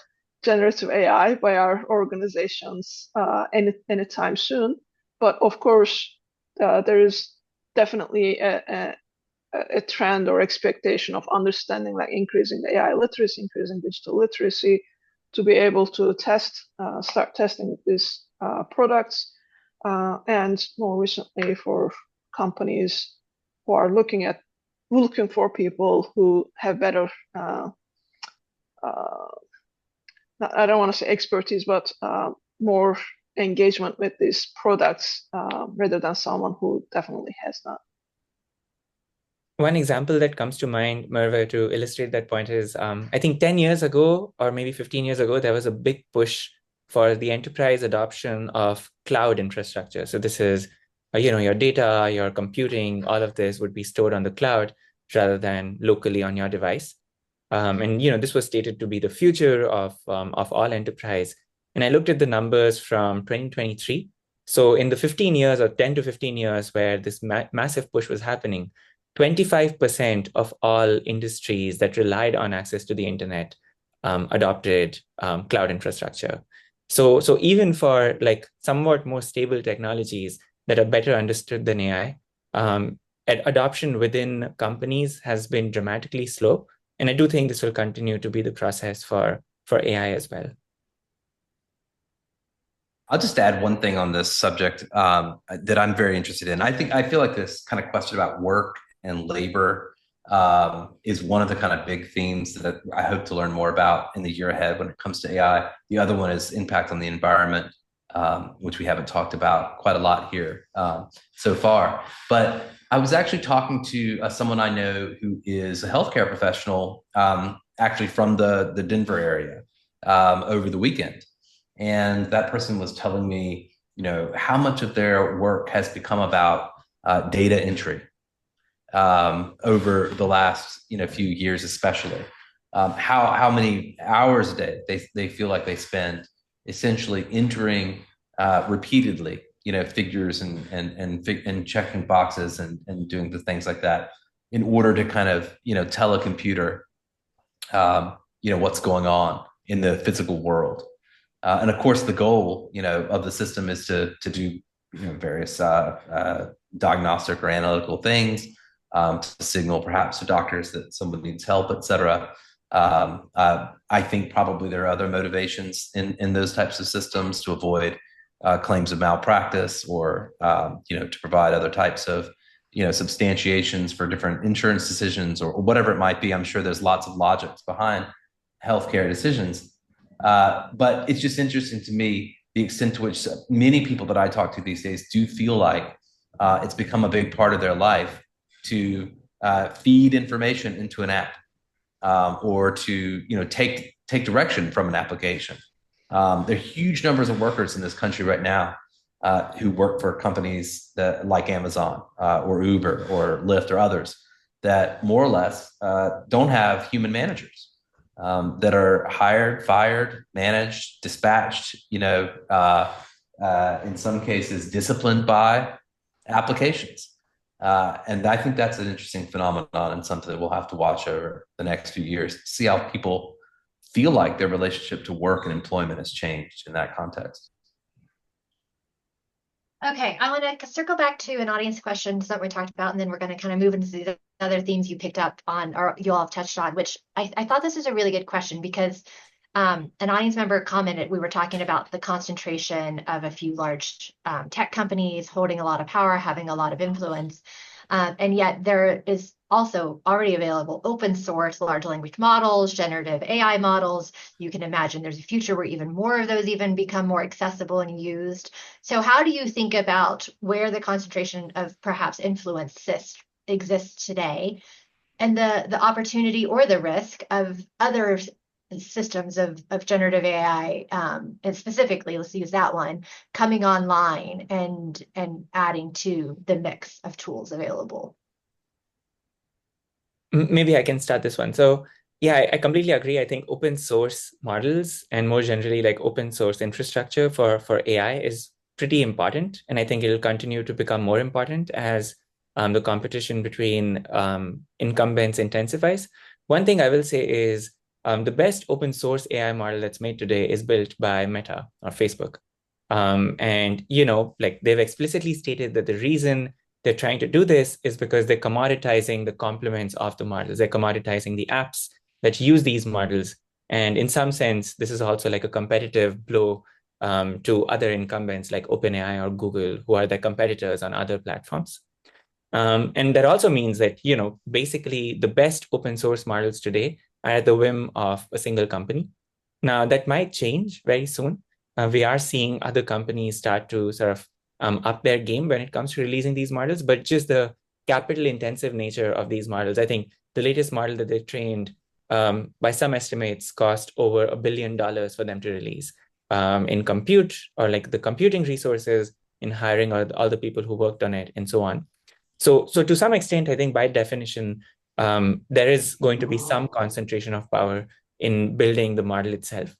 generative AI by our organizations anytime soon. But of course, there is definitely a trend or expectation of understanding, like increasing AI literacy, increasing digital literacy, to be able to start testing these products, and more recently for companies who are looking for people who have better, I don't want to say expertise, but more engagement with these products, rather than someone who definitely has not. One example that comes to mind, Merve, to illustrate that point is, I think 10 years ago, or maybe 15 years ago, there was a big push for the enterprise adoption of cloud infrastructure. So this is, your data, your computing, all of this would be stored on the cloud rather than locally on your device. And this was stated to be the future of all enterprise. And I looked at the numbers from 2023. So in the 15 years or 10 to 15 years where this massive push was happening, 25% of all industries that relied on access to the internet adopted cloud infrastructure. So even for like somewhat more stable technologies that are better understood than AI, adoption within companies has been dramatically slow. And I do think this will continue to be the process for AI as well. I'll just add one thing on this subject that I'm very interested in. I feel like this kind of question about work and labor is one of the kind of big themes that I hope to learn more about in the year ahead when it comes to AI. The other one is impact on the environment, which we haven't talked about quite a lot here so far. But I was actually talking to someone I know who is a healthcare professional, actually from the Denver area, over the weekend. And that person was telling me how much of their work has become about data entry over the last few years, especially. How many hours a day they feel like they spend essentially entering repeatedly, figures and checking boxes and doing the things like that in order to kind of tell a computer what's going on in the physical world. And of course, the goal of the system is to do various diagnostic or analytical things, to signal perhaps to doctors that someone needs help, et cetera. I think probably there are other motivations in those types of systems to avoid claims of malpractice, or to provide other types of substantiations for different insurance decisions, or whatever it might be. I'm sure there's lots of logics behind healthcare decisions, but it's just interesting to me the extent to which many people that I talk to these days do feel like it's become a big part of their life to feed information into an app, or to take direction from an application. There are huge numbers of workers in this country right now who work for companies like Amazon or Uber or Lyft or others that more or less don't have human managers, that are hired, fired, managed, dispatched, in some cases disciplined by applications. And I think that's an interesting phenomenon, and something that we'll have to watch over the next few years to see how people feel like their relationship to work and employment has changed in that context. Okay, I want to circle back to an audience question that we talked about, and then we're going to kind of move into the other themes you picked up on, or you all have touched on, which I thought this was a really good question, because an audience member commented, we were talking about the concentration of a few large tech companies holding a lot of power, having a lot of influence. And yet there is also already available open source large language models, generative AI models. You can imagine there's a future where even more of those even become more accessible and used. So how do you think about where the concentration of perhaps influence exists today, and the opportunity or the risk of other systems of generative AI, and specifically, let's use that one, coming online and adding to the mix of tools available? Maybe I can start this one. So yeah, I completely agree. I think open source models, and more generally like open source infrastructure for AI, is pretty important. And I think it'll continue to become more important as the competition between incumbents intensifies. One thing I will say is the best open source AI model that's made today is built by Meta or Facebook. And, like they've explicitly stated that the reason they're trying to do this is because they're commoditizing the complements of the models. They're commoditizing the apps that use these models. And in some sense, this is also like a competitive blow to other incumbents like OpenAI or Google, who are their competitors on other platforms. And that also means that, basically the best open source models today are at the whim of a single company. Now, that might change very soon. We are seeing other companies start to sort of up their game when it comes to releasing these models, but just the capital intensive nature of these models. I think the latest model that they trained, by some estimates, cost over $1 billion for them to release in compute, or like the computing resources, in hiring all the people who worked on it, and so on. So to some extent, I think by definition, there is going to be some concentration of power in building the model itself.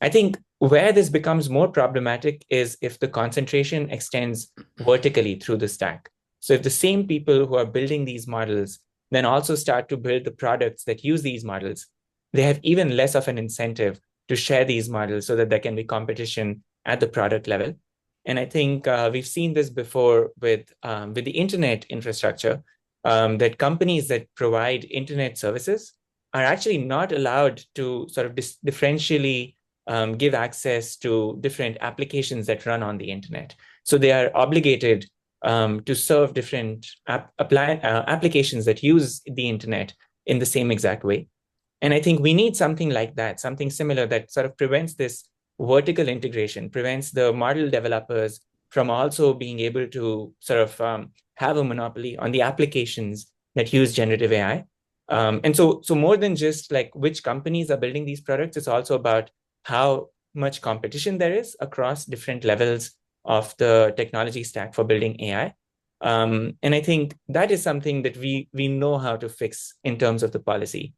I think where this becomes more problematic is if the concentration extends vertically through the stack. So if the same people who are building these models then also start to build the products that use these models, they have even less of an incentive to share these models so that there can be competition at the product level. And I think we've seen this before with the internet infrastructure, that companies that provide internet services are actually not allowed to sort of differentially give access to different applications that run on the internet. So they are obligated to serve different applications that use the internet in the same exact way. And I think we need something like that, something similar that sort of prevents this vertical integration, prevents the model developers from also being able to sort of have a monopoly on the applications that use generative AI. And so more than just like which companies are building these products, it's also about how much competition there is across different levels of the technology stack for building AI. And I think that is something that we know how to fix in terms of the policy,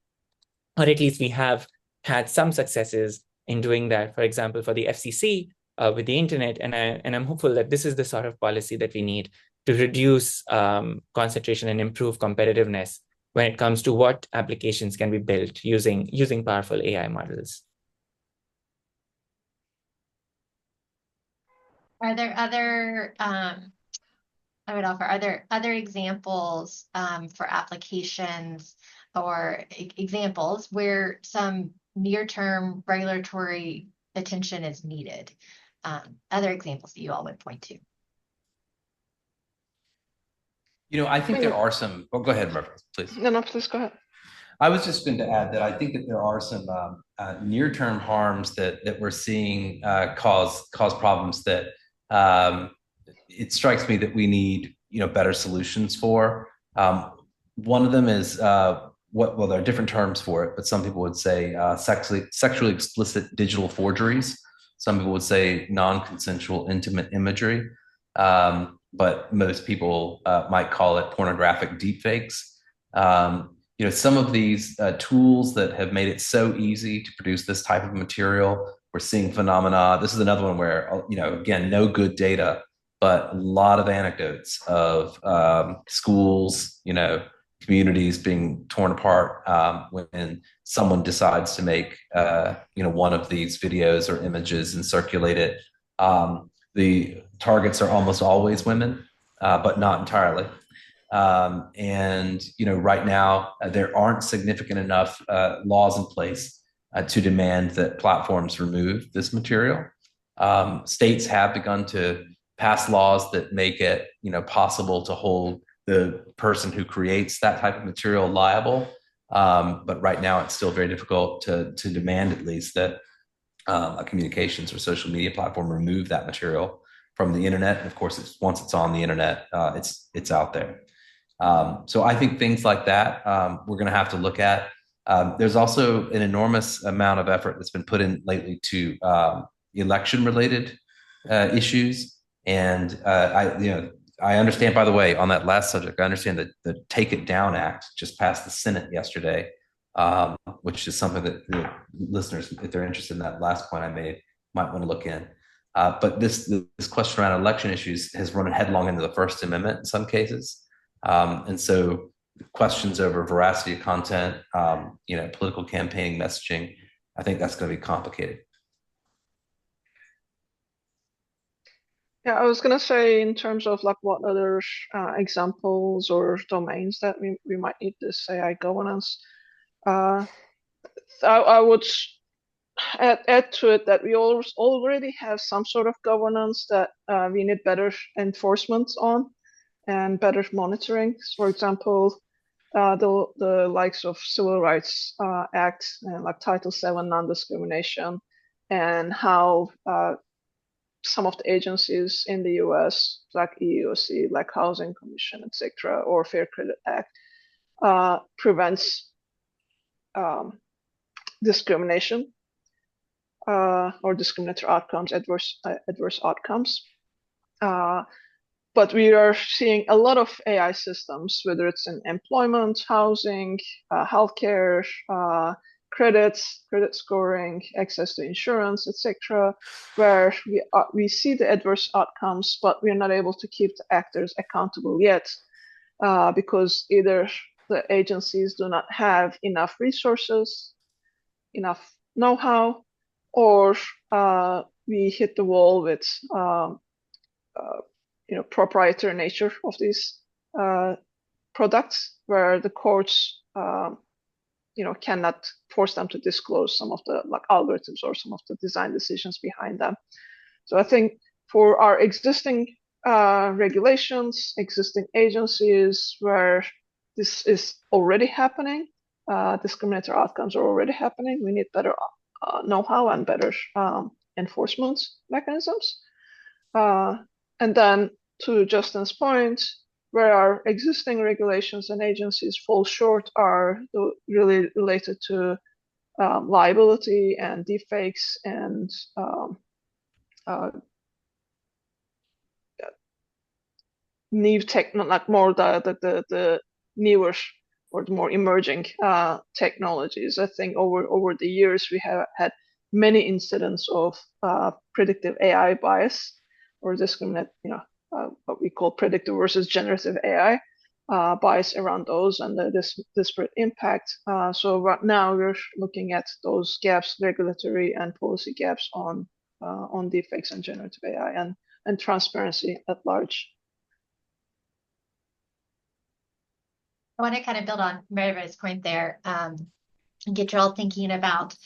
or at least we have had some successes in doing that. For example, for the FCC with the internet, and I'm hopeful that this is the sort of policy that we need to reduce concentration and improve competitiveness when it comes to what applications can be built using powerful AI models. Are there other I would offer, are there other examples for applications or examples where some near-term regulatory attention is needed? Other examples that you all would point to? I think there are some. Oh, go ahead, Merve, please. No, please go ahead. I was just going to add that I think that there are some near-term harms that we're seeing cause problems that it strikes me that we need better solutions for. One of them is there are different terms for it, but some people would say sexually explicit digital forgeries. Some people would say non-consensual intimate imagery. But most people might call it pornographic deepfakes. Some of these tools that have made it so easy to produce this type of material, we're seeing phenomena. This is another one where, again, no good data, but a lot of anecdotes of schools, communities being torn apart when someone decides to make, one of these videos or images and circulate it. The targets are almost always women, but not entirely. Right now, there aren't significant enough laws in place to demand that platforms remove this material. States have begun to pass laws that make it, possible to hold the person who creates that type of material liable. But right now, it's still very difficult to demand, at least, that a communications or social media platform remove that material from the internet. And of course, once it's on the internet, it's out there. So I think things like that we're going to have to look at. There's also an enormous amount of effort that's been put in lately to election-related issues. And I understand, by the way, on that last subject, I understand that the Take It Down Act just passed the Senate yesterday, which is something that the listeners, if they're interested in that last point I made, might want to look in. But this question around election issues has run headlong into the First Amendment in some cases. And so questions over veracity of content, political campaigning messaging, I think that's going to be complicated. Yeah, I was going to say, in terms of what other examples or domains that we might need this AI governance, I would add to it that we already have some sort of governance that we need better enforcement on and better monitoring. For example, the likes of Civil Rights Act and Title VII non-discrimination, and how some of the agencies in the US, like EEOC, like Housing Commission, etc., or Fair Credit Act, prevents discrimination or discriminatory outcomes, adverse outcomes. But we are seeing a lot of AI systems, whether it's in employment, housing, healthcare, credit scoring, access to insurance, etc., where we see the adverse outcomes, but we're not able to keep the actors accountable yet, because either the agencies do not have enough resources, enough know-how, or we hit the wall with proprietary nature of these products, where the courts cannot force them to disclose some of the algorithms or some of the design decisions behind them. So I think for our existing regulations, existing agencies where this is already happening, discriminatory outcomes are already happening, we need better know-how and better enforcement mechanisms. And then, to Justin's point, where our existing regulations and agencies fall short are really related to liability and deepfakes and new like more the newer or the more emerging technologies. I think over the years we have had many incidents of predictive AI bias or discriminate, what we call predictive versus generative AI bias around those and this disparate impact. So right now we're looking at those gaps, regulatory and policy gaps on deepfakes and generative AI and transparency at large. I want to kind of build on Merve's point there, get you all thinking about,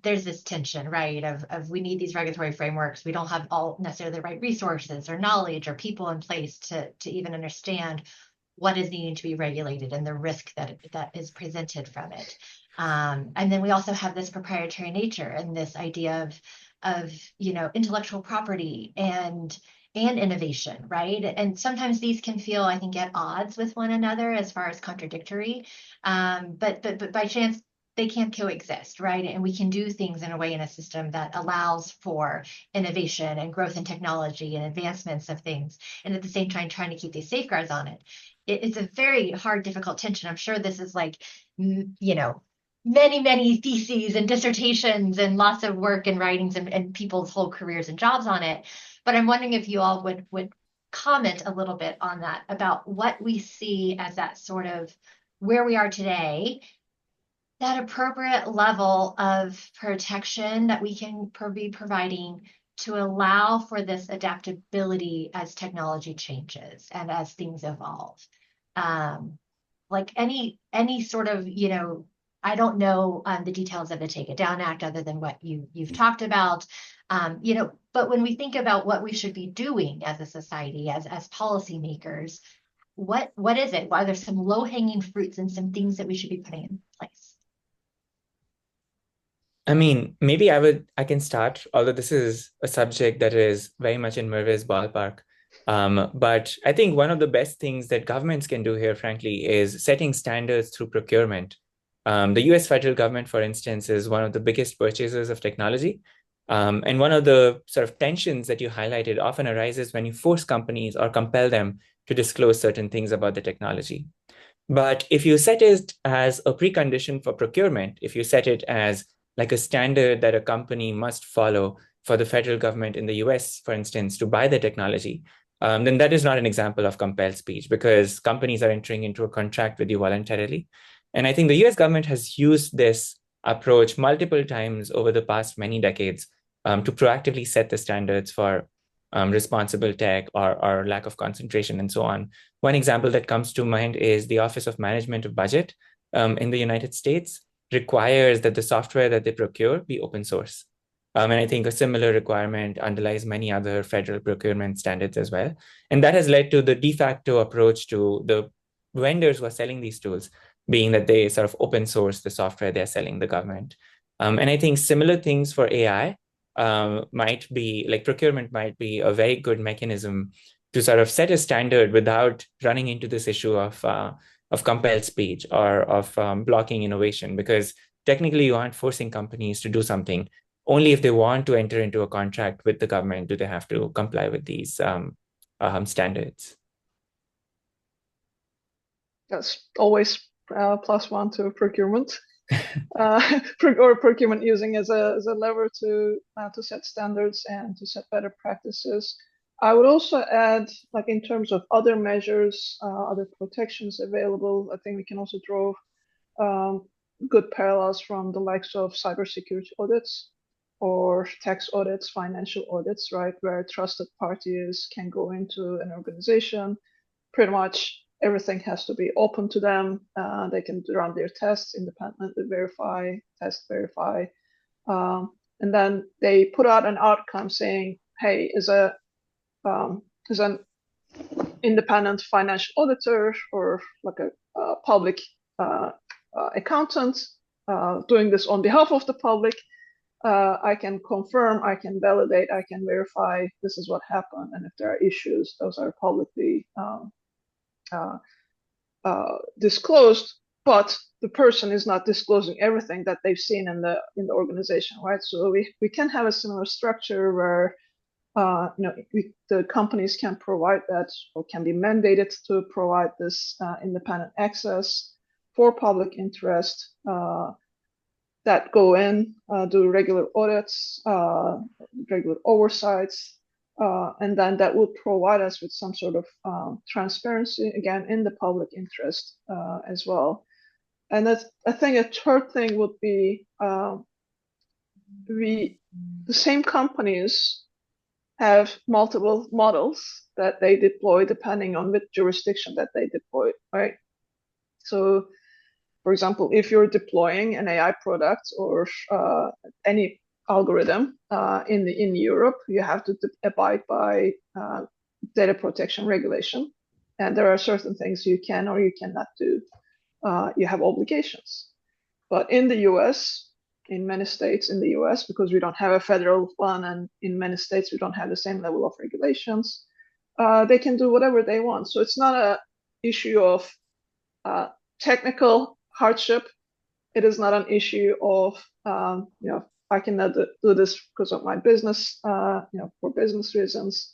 there's this tension, right, of we need these regulatory frameworks. We don't have all necessarily the right resources or knowledge or people in place to even understand what is needing to be regulated and the risk that is presented from it. And then we also have this proprietary nature and this idea of intellectual property and innovation, right? And sometimes these can feel, I think, at odds with one another as far as contradictory. But by chance, they can't coexist, right? And we can do things in a way in a system that allows for innovation and growth in technology and advancements of things, and at the same time trying to keep these safeguards on it. It's a very hard, difficult tension. I'm sure this is like, many theses and dissertations and lots of work and writings and people's whole careers and jobs on it. But I'm wondering if you all would comment a little bit on that, about what we see as that sort of where we are today, that appropriate level of protection that we can be providing to allow for this adaptability as technology changes and as things evolve. Like any sort of, I don't know the details of the Take It Down Act other than what you've talked about, but when we think about what we should be doing as a society, as policymakers, what is it? Why there's some low-hanging fruits and some things that we should be putting in place? I mean, maybe I can start, although this is a subject that is very much in Merve's ballpark. But I think one of the best things that governments can do here, frankly, is setting standards through procurement. The US federal government, for instance, is one of the biggest purchasers of technology. And one of the sort of tensions that you highlighted often arises when you force companies or compel them to disclose certain things about the technology. But if you set it as a precondition for procurement, if you set it as like a standard that a company must follow for the federal government in the US, for instance, to buy the technology, then that is not an example of compelled speech because companies are entering into a contract with you voluntarily. And I think the US government has used this approach multiple times over the past many decades to proactively set the standards for responsible tech or lack of concentration and so on. One example that comes to mind is the Office of Management of Budget in the United States requires that the software that they procure be open source. And I think a similar requirement underlies many other federal procurement standards as well. And that has led to the de facto approach to the vendors who are selling these tools, being that they sort of open source the software they're selling the government. And I think similar things for AI might be, like procurement might be a very good mechanism to sort of set a standard without running into this issue of compelled speech or of blocking innovation, because technically you aren't forcing companies to do something. Only if they want to enter into a contract with the government do they have to comply with these standards. That's always +1 to procurement, or procurement using as a lever to set standards and to set better practices. I would also add, like in terms of other measures, other protections available, I think we can also draw good parallels from the likes of cybersecurity audits or tax audits, financial audits, right, where trusted parties can go into an organization. Pretty much everything has to be open to them. They can run their tests, independently verify, test, verify. And then they put out an outcome saying, hey, is an independent financial auditor or like a public accountant doing this on behalf of the public, I can confirm, I can validate, I can verify this is what happened. And if there are issues, those are publicly disclosed, but the person is not disclosing everything that they've seen in the organization, right? So we can have a similar structure where the companies can provide that or can be mandated to provide this independent access for public interest that go in, do regular audits, regular oversights, and then that would provide us with some sort of transparency, again, in the public interest as well. And I think a third thing would be the same companies have multiple models that they deploy depending on which jurisdiction that they deploy, right? So, for example, if you're deploying an AI product or any algorithm in Europe, you have to abide by data protection regulation, and there are certain things you can or you cannot do. You have obligations. But in the US, in many states in the US, because we don't have a federal one, and in many states we don't have the same level of regulations, they can do whatever they want. So it's not an issue of technical hardship. It is not an issue of, I cannot do this because of my business, for business reasons.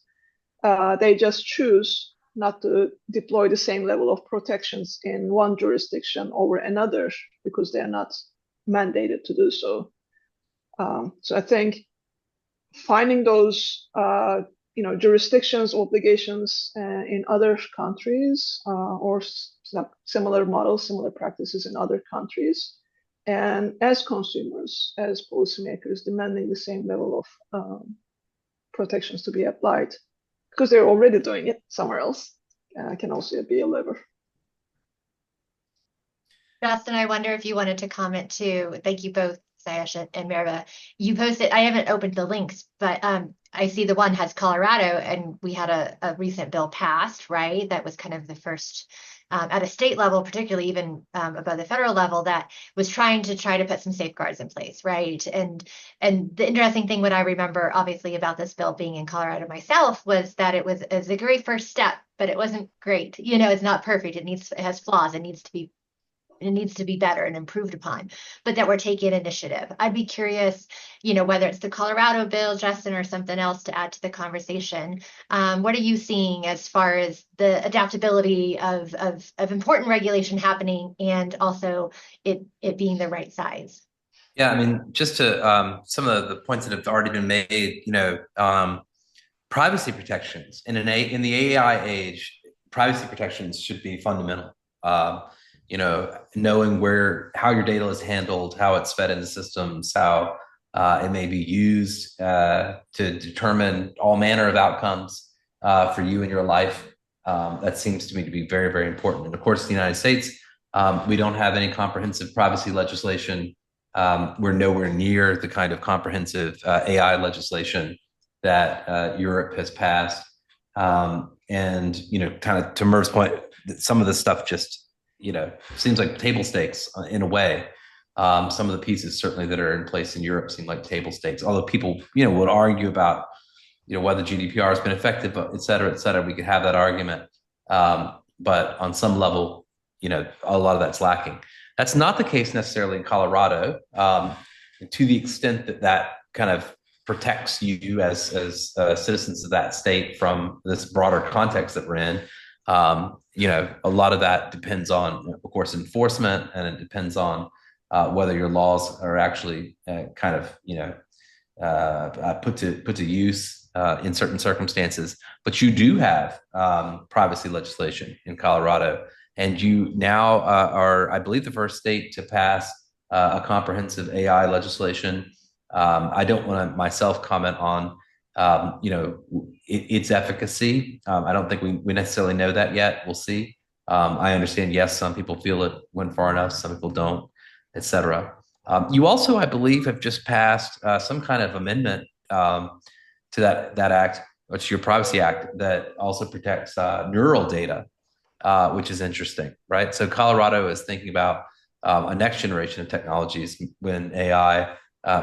They just choose not to deploy the same level of protections in one jurisdiction over another because they're not mandated to do so. So I think finding those, jurisdictions, obligations in other countries or similar models, similar practices in other countries, and as consumers, as policymakers, demanding the same level of protections to be applied because they're already doing it somewhere else, can also be a lever. Justin, I wonder if you wanted to comment too. Thank you both, Sayash and Merve. You posted, I haven't opened the links, but I see the one has Colorado, and we had a recent bill passed, right? That was kind of the first at a state level, particularly even above the federal level, that was trying to put some safeguards in place, right? And the interesting thing, what I remember obviously about this bill being in Colorado myself, was that it was a very first step, but it wasn't great. It's not perfect. It has flaws. It needs to be better and improved upon, but that we're taking initiative. I'd be curious, whether it's the Colorado bill, Justin, or something else to add to the conversation. What are you seeing as far as the adaptability of important regulation happening and also it being the right size? Yeah, I mean, just to some of the points that have already been made, privacy protections in the AI age, privacy protections should be fundamental. Knowing how your data is handled, how it's fed into systems, how it may be used to determine all manner of outcomes for you in your life. That seems to me to be very, very important. And of course, in the United States, we don't have any comprehensive privacy legislation. We're nowhere near the kind of comprehensive AI legislation that Europe has passed. And, kind of to Merve's point, some of this stuff just seems like table stakes in a way. Some of the pieces certainly that are in place in Europe seem like table stakes, although people, would argue about, whether GDPR has been effective, et cetera, et cetera. We could have that argument. But on some level, a lot of that's lacking. That's not the case necessarily in Colorado, to the extent that kind of protects you as citizens of that state from this broader context that we're in. A lot of that depends on, of course, enforcement, and it depends on whether your laws are actually put to use in certain circumstances. But you do have privacy legislation in Colorado, and you now are, I believe, the first state to pass a comprehensive AI legislation. I don't want to myself comment on its efficacy. I don't think we necessarily know that yet. We'll see. I understand, yes, some people feel it went far enough, some people don't, et cetera. You also, I believe, have just passed some kind of amendment to that act, which is your Privacy Act, that also protects neural data, which is interesting, right? So Colorado is thinking about a next generation of technologies when AI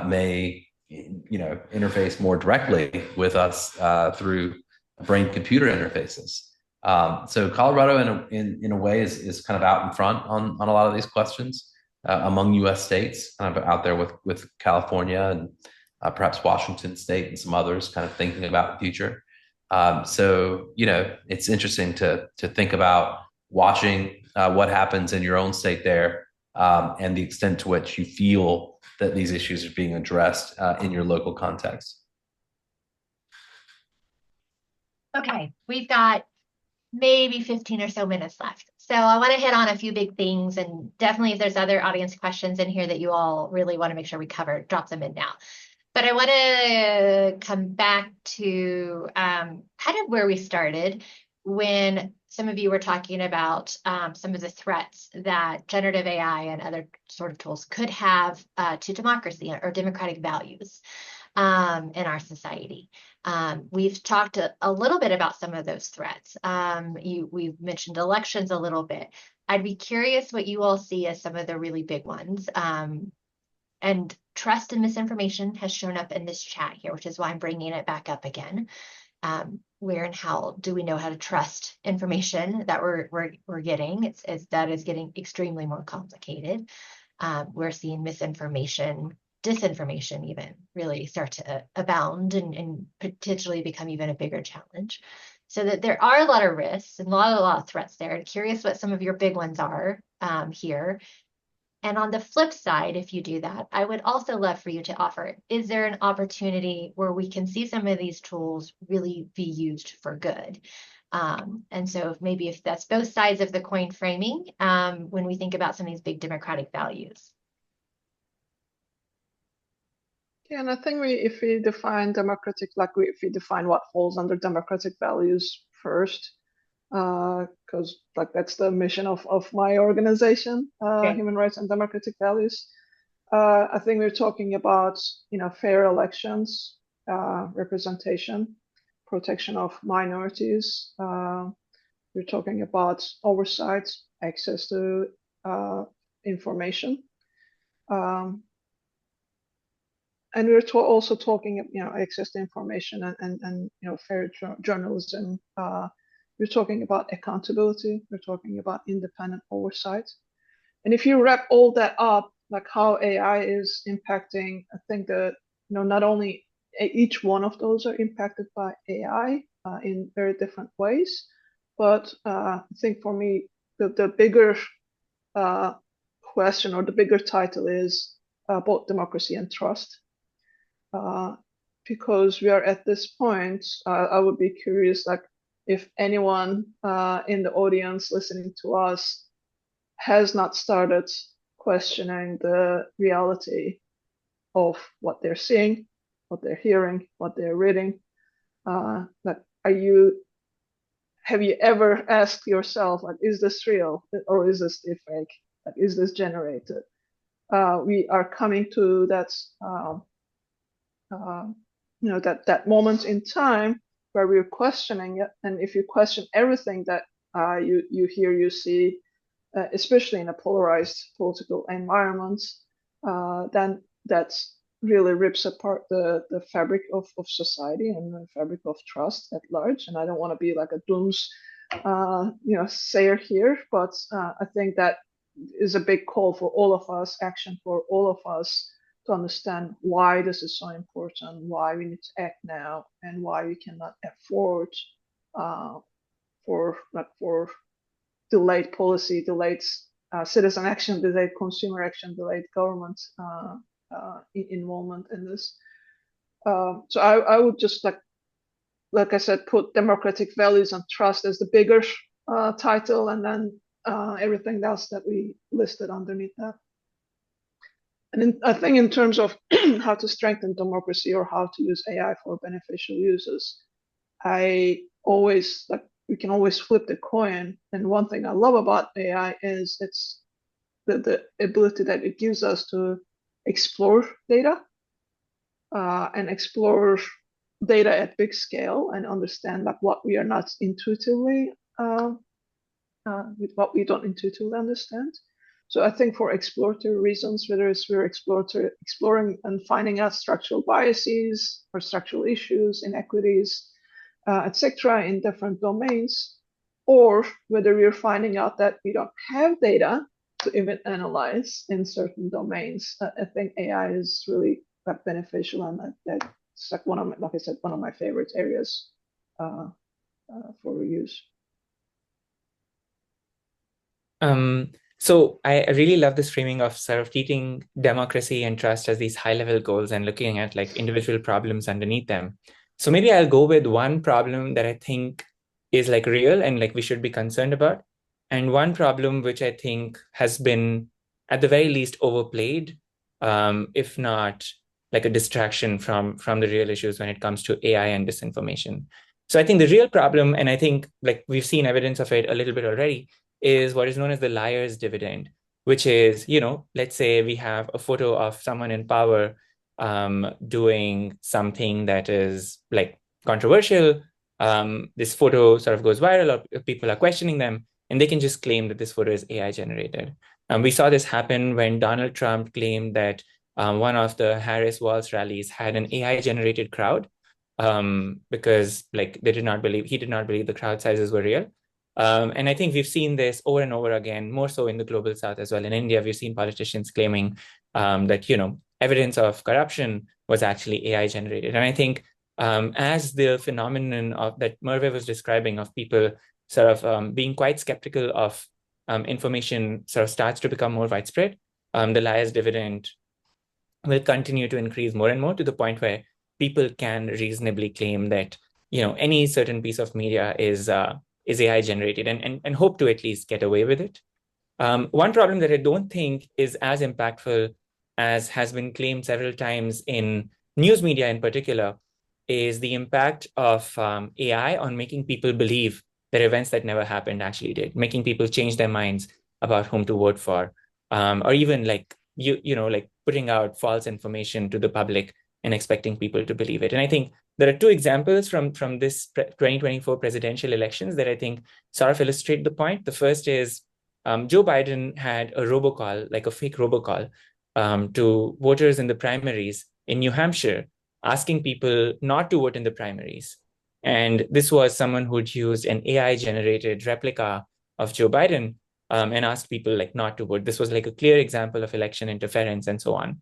may interface more directly with us through brain-computer interfaces. So Colorado, in a way, is kind of out in front on a lot of these questions among U.S. states, kind of out there with California perhaps Washington State and some others kind of thinking about the future. So, it's interesting to think about watching what happens in your own state there, and the extent to which you feel that these issues are being addressed in your local context. Okay, we've got maybe 15 or so minutes left. So I want to hit on a few big things, and definitely if there's other audience questions in here that you all really want to make sure we cover, drop them in now. But I want to come back to kind of where we started when some of you were talking about some of the threats that generative AI and other sort of tools could have to democracy or democratic values in our society. We've talked a little bit about some of those threats. We've mentioned elections a little bit. I'd be curious what you all see as some of the really big ones. And trust and misinformation has shown up in this chat here, which is why I'm bringing it back up again. Where and how do we know how to trust information that we're getting? That is getting extremely more complicated. We're seeing misinformation, disinformation even really start to abound and potentially become even a bigger challenge. So that there are a lot of risks and a lot of threats there. I'm curious what some of your big ones are here. And on the flip side, if you do that, I would also love for you to offer, is there an opportunity where we can see some of these tools really be used for good? And so maybe if that's both sides of the coin framing, when we think about some of these big democratic values. Yeah, and I think if we define democratic, if we define what falls under democratic values first, because that's the mission of my organization, Human Rights and Democratic Values. I think we're talking about fair elections, representation, protection of minorities. We're talking about oversight, access to information, and we're also talking access to information and fair journalism. We're talking about accountability. We're talking about independent oversight. And if you wrap all that up, like how AI is impacting, I think that not only each one of those are impacted by AI in very different ways, but I think for me the bigger question or the bigger title is both democracy and trust. Because we are at this point, I would be curious, if anyone in the audience listening to us has not started questioning the reality of what they're seeing, what they're hearing, what they're reading. Have you ever asked yourself, is this real or is this fake? Is this generated? We are coming to that that moment in time where we're questioning it, and if you question everything that you hear, you see, especially in a polarized political environment, then that really rips apart the fabric of society and the fabric of trust at large. And I don't want to be like a dooms sayer here, but I think that is a big call for all of us, action for all of us, to understand why this is so important, why we need to act now, and why we cannot afford for delayed policy, delayed citizen action, delayed consumer action, delayed government involvement in this. So I would just like I said, put democratic values and trust as the bigger title, and then everything else that we listed underneath that. And I think in terms of how to strengthen democracy or how to use AI for beneficial uses, we can always flip the coin. And one thing I love about AI is it's the ability that it gives us to explore data and explore data at big scale and understand what we are not intuitively, with what we don't intuitively understand. So I think for exploratory reasons, whether it's we're exploring and finding out structural biases or structural issues, inequities, etc., in different domains, or whether we're finding out that we don't have data to even analyze in certain domains, I think AI is really beneficial, and that's like like I said, one of my favorite areas for reuse. So I really love this framing of sort of treating democracy and trust as these high-level goals and looking at like individual problems underneath them. So maybe I'll go with one problem that I think is like real and like we should be concerned about, and one problem which I think has been at the very least overplayed, if not like a distraction from the real issues when it comes to AI and disinformation. So I think the real problem, and I think like we've seen evidence of it a little bit already, is what is known as the liar's dividend, which is, let's say we have a photo of someone in power doing something that is like controversial. This photo sort of goes viral, or people are questioning them, and they can just claim that this photo is AI generated. We saw this happen when Donald Trump claimed that one of the Harris Walls rallies had an AI generated crowd because like he did not believe the crowd sizes were real. And I think we've seen this over and over again, more so in the global south as well. In India, we've seen politicians claiming that, evidence of corruption was actually AI generated. And I think as the phenomenon of that Merve was describing of people sort of being quite skeptical of information sort of starts to become more widespread, the liar's dividend will continue to increase more and more to the point where people can reasonably claim that, any certain piece of media is AI generated and hope to at least get away with it. One problem that I don't think is as impactful as has been claimed several times in news media in particular is the impact of AI on making people believe that events that never happened actually did, making people change their minds about whom to vote for, or even like, like putting out false information to the public and expecting people to believe it. And I think there are two examples from this 2024 presidential elections that I think sort of illustrate the point. The first is Joe Biden had a robocall, like a fake robocall, to voters in the primaries in New Hampshire, asking people not to vote in the primaries. And this was someone who'd used an AI-generated replica of Joe Biden and asked people like not to vote. This was like a clear example of election interference and so on.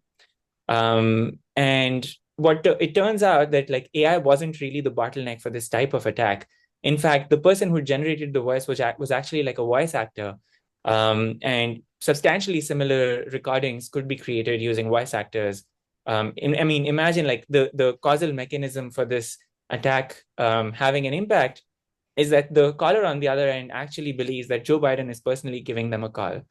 And it turns out that like AI wasn't really the bottleneck for this type of attack. In fact, the person who generated the voice was actually like a voice actor. And substantially similar recordings could be created using voice actors. Imagine like the causal mechanism for this attack having an impact is that the caller on the other end actually believes that Joe Biden is personally giving them a call.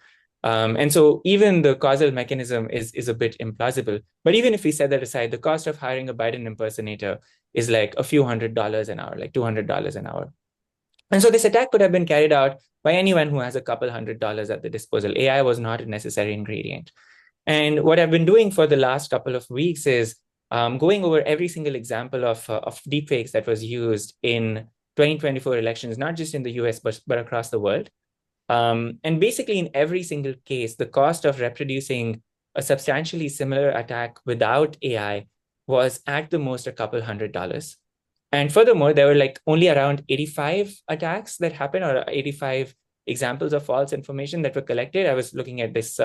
And so even the causal mechanism is a bit implausible. But even if we set that aside, the cost of hiring a Biden impersonator is like a few $100s an hour, like $200 an hour. And so this attack could have been carried out by anyone who has a couple $100s at the disposal. AI was not a necessary ingredient. And what I've been doing for the last couple of weeks is going over every single example of deepfakes that was used in 2024 elections, not just in the US, but across the world. And basically in every single case, the cost of reproducing a substantially similar attack without AI was at the most a couple $100s. And furthermore, there were like only around 85 attacks that happened, or 85 examples of false information that were collected. I was looking at this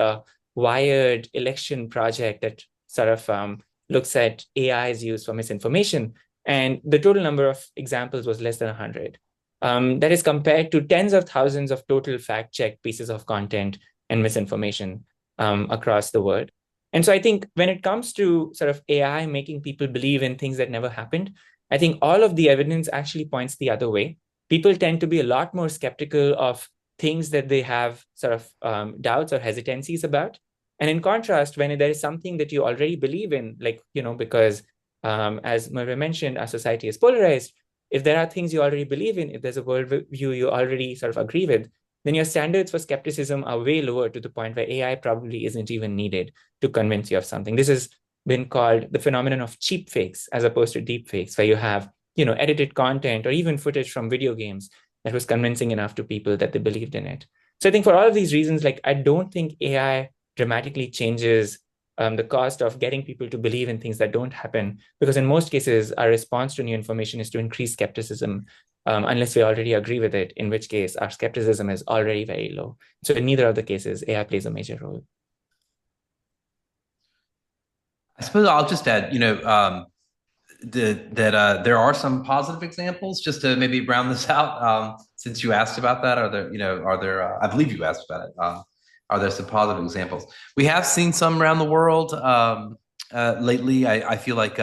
Wired election project that sort of looks at AI's use for misinformation. And the total number of examples was less than 100. That is compared to tens of thousands of total fact-checked pieces of content and misinformation across the world. And so I think when it comes to sort of AI making people believe in things that never happened, I think all of the evidence actually points the other way. People tend to be a lot more skeptical of things that they have sort of doubts or hesitancies about. And in contrast, when there is something that you already believe in, like, because as Merve mentioned, our society is polarized. If there are things you already believe in, if there's a worldview you already sort of agree with, then your standards for skepticism are way lower to the point where AI probably isn't even needed to convince you of something. This has been called the phenomenon of cheap fakes as opposed to deep fakes, where you have, edited content or even footage from video games that was convincing enough to people that they believed in it. So I think for all of these reasons, like, I don't think AI dramatically changes the cost of getting people to believe in things that don't happen, because in most cases, our response to new information is to increase skepticism, unless we already agree with it, in which case our skepticism is already very low. So in neither of the cases, AI plays a major role. I suppose I'll just add, that there are some positive examples, just to maybe round this out. Since you asked about that, I believe you asked about it. Are there some positive examples? We have seen some around the world lately. I feel like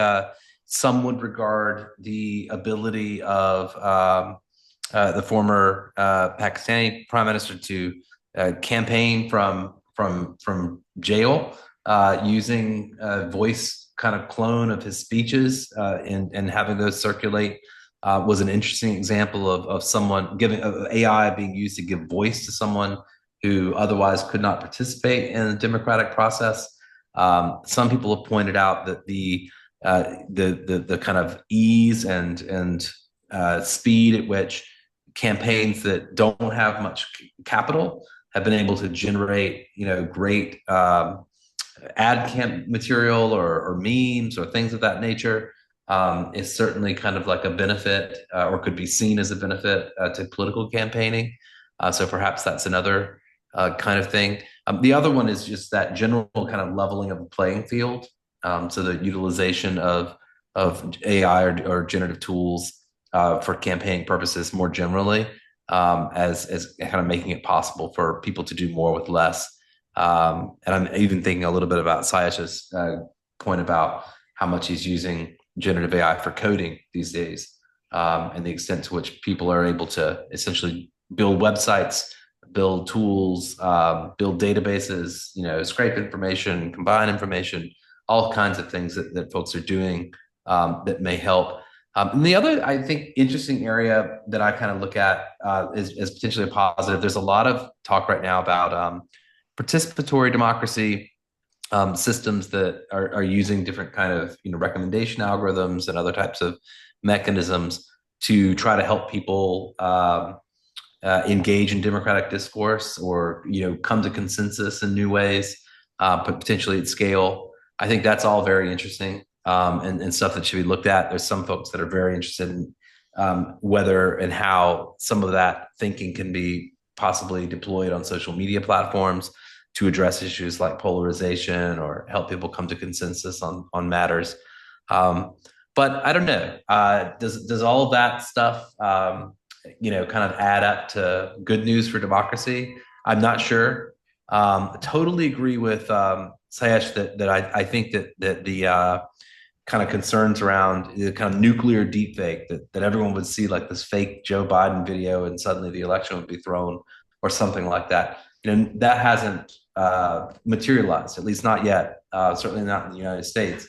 some would regard the ability of the former Pakistani prime minister to campaign from jail using voice kind of clone of his speeches and having those circulate was an interesting example of someone giving of AI being used to give voice to someone who otherwise could not participate in the democratic process. Some people have pointed out that the kind of ease and speed at which campaigns that don't have much capital have been able to generate, great ad camp material or memes or things of that nature is certainly kind of like a benefit or could be seen as a benefit to political campaigning. So perhaps that's another kind of thing. The other one is just that general kind of leveling of the playing field. So the utilization of AI or generative tools for campaign purposes more generally, as kind of making it possible for people to do more with less. And I'm even thinking a little bit about Sayash's point about how much he's using generative AI for coding these days, and the extent to which people are able to essentially build websites, build tools, build databases, scrape information, combine information, all kinds of things that folks are doing that may help. And the other, I think, interesting area that I kind of look at is potentially a positive. There's a lot of talk right now about participatory democracy, systems that are using different kind of recommendation algorithms and other types of mechanisms to try to help people engage in democratic discourse or come to consensus in new ways, but potentially at scale. I think that's all very interesting and stuff that should be looked at. There's some folks that are very interested in whether and how some of that thinking can be possibly deployed on social media platforms to address issues like polarization or help people come to consensus on matters. But I don't know. Does all of that stuff, kind of add up to good news for democracy? I'm not sure. Totally agree with Sayash that I think that the kind of concerns around the kind of nuclear deepfake that everyone would see like this fake Joe Biden video and suddenly the election would be thrown or something like that. That hasn't materialized, at least not yet. Certainly not in the United States.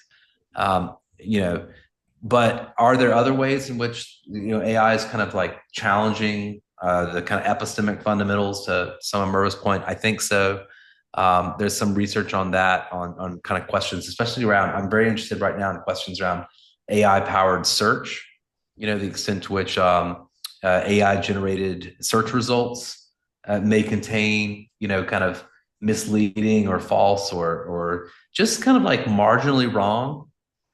But are there other ways in which AI is kind of like challenging the kind of epistemic fundamentals to some of Merve's point? I think so. There's some research on that, on kind of questions, especially around. I'm very interested right now in questions around AI-powered search. The extent to which AI-generated search results may contain, kind of misleading or false or just kind of like marginally wrong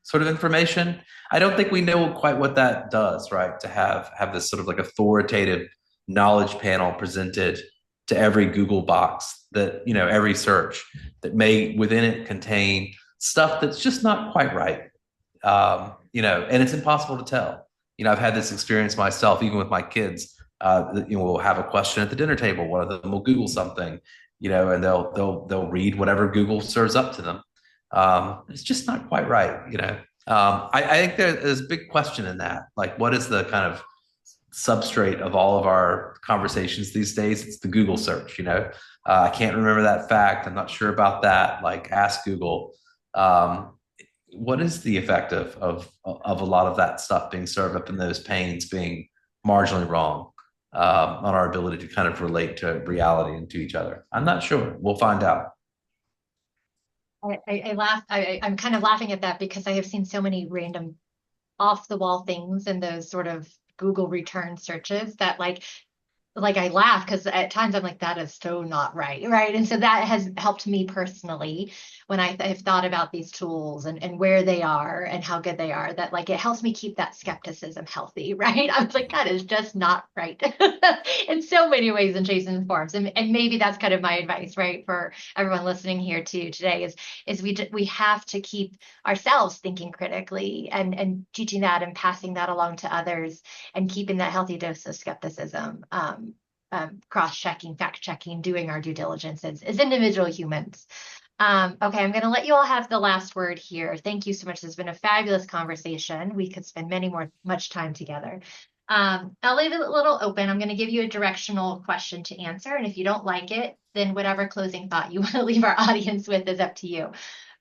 sort of information. I don't think we know quite what that does, right? To have this sort of like authoritative knowledge panel presented to every Google box that, every search that may within it contain stuff that's just not quite right. And it's impossible to tell. I've had this experience myself, even with my kids. We'll have a question at the dinner table. One of them will Google something, and they'll read whatever Google serves up to them. It's just not quite right. I think there's a big question in that. Like, what is the kind of substrate of all of our conversations these days? It's the Google search. I can't remember that fact. I'm not sure about that. Like, ask Google. What is the effect of a lot of that stuff being served up in those panes being marginally wrong on our ability to kind of relate to reality and to each other? I'm not sure. We'll find out. I laugh. I'm kind of laughing at that because I have seen so many random off the wall things in those sort of Google return searches that like I laugh because at times I'm like, that is so not right. And so that has helped me personally when I have thought about these tools and where they are and how good they are, that like it helps me keep that skepticism healthy, right? I was like, that is just not right in so many ways and shapes and forms. And maybe that's kind of my advice, right, for everyone listening here too today is we have to keep ourselves thinking critically and teaching that and passing that along to others and keeping that healthy dose of skepticism. Cross-checking, fact-checking, doing our due diligence as individual humans. Okay, I'm going to let you all have the last word here. Thank you so much. It's been a fabulous conversation. We could spend much time together. I'll leave it a little open. I'm going to give you a directional question to answer. And if you don't like it, then whatever closing thought you want to leave our audience with is up to you.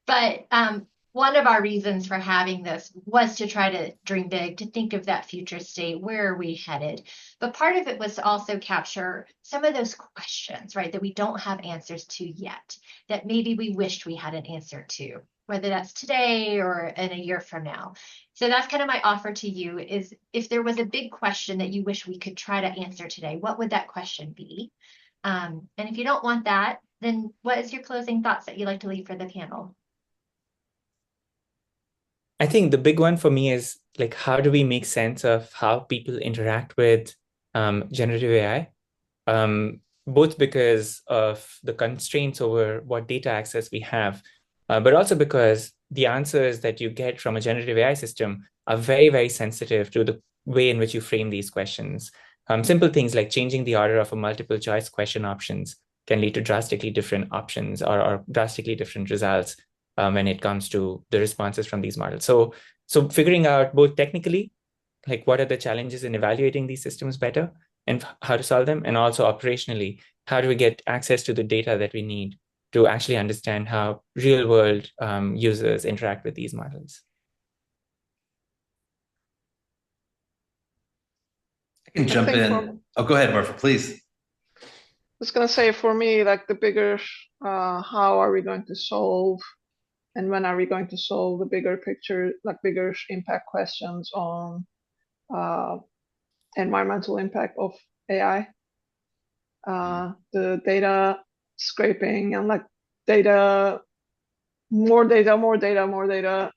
But one of our reasons for having this was to try to dream big, to think of that future state. Where are we headed? But part of it was to also capture some of those questions, right, that we don't have answers to yet, that maybe we wished we had an answer to, whether that's today or in a year from now. So that's kind of my offer to you is if there was a big question that you wish we could try to answer today, what would that question be? And if you don't want that, then what is your closing thoughts that you'd like to leave for the panel? I think the big one for me is like, how do we make sense of how people interact with generative AI? Both because of the constraints over what data access we have, but also because the answers that you get from a generative AI system are very, very sensitive to the way in which you frame these questions. Simple things like changing the order of a multiple choice question options can lead to drastically different options or drastically different results when it comes to the responses from these models. So figuring out both technically, like what are the challenges in evaluating these systems better and how to solve them, and also operationally, how do we get access to the data that we need to actually understand how real world users interact with these models. I can jump in. Oh, go ahead, Merve, please. I was going to say, for me, like the bigger, how are we going to solve and when are we going to solve the bigger picture, like bigger impact questions on environmental impact of AI? The data scraping and like more data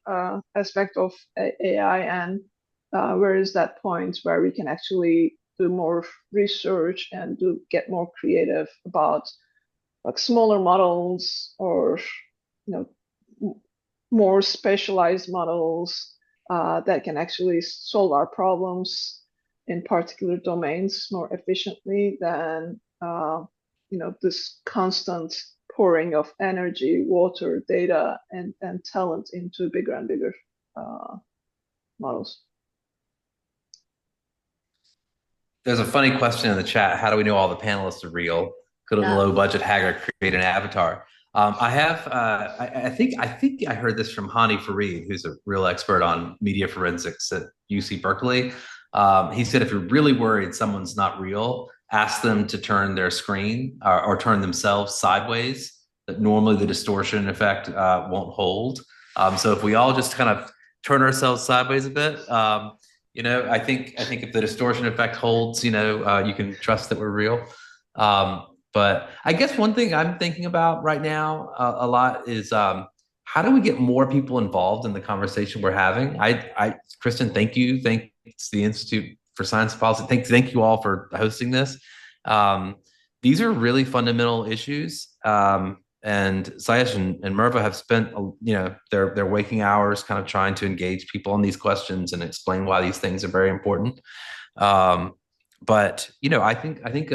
aspect of AI, and where is that point where we can actually do more research and get more creative about like smaller models or more specialized models that can actually solve our problems in particular domains more efficiently than this constant pouring of energy, water, data, and talent into bigger and bigger models. There's a funny question in the chat. How do we know all the panelists are real? Could a low-budget hacker create an avatar? I think I heard this from Hani Farid, who's a real expert on media forensics at UC Berkeley. He said, if you're really worried someone's not real, ask them to turn their screen or turn themselves sideways. That normally the distortion effect won't hold. So if we all just kind of turn ourselves sideways a bit, I think if the distortion effect holds, you can trust that we're real. But I guess one thing I'm thinking about right now a lot is how do we get more people involved in the conversation we're having? Kristen, thank you. Thanks the Institute for Science and Policy. Thank you all for hosting this. These are really fundamental issues. And Sayash and Merve have spent, their waking hours kind of trying to engage people on these questions and explain why these things are very important. But I think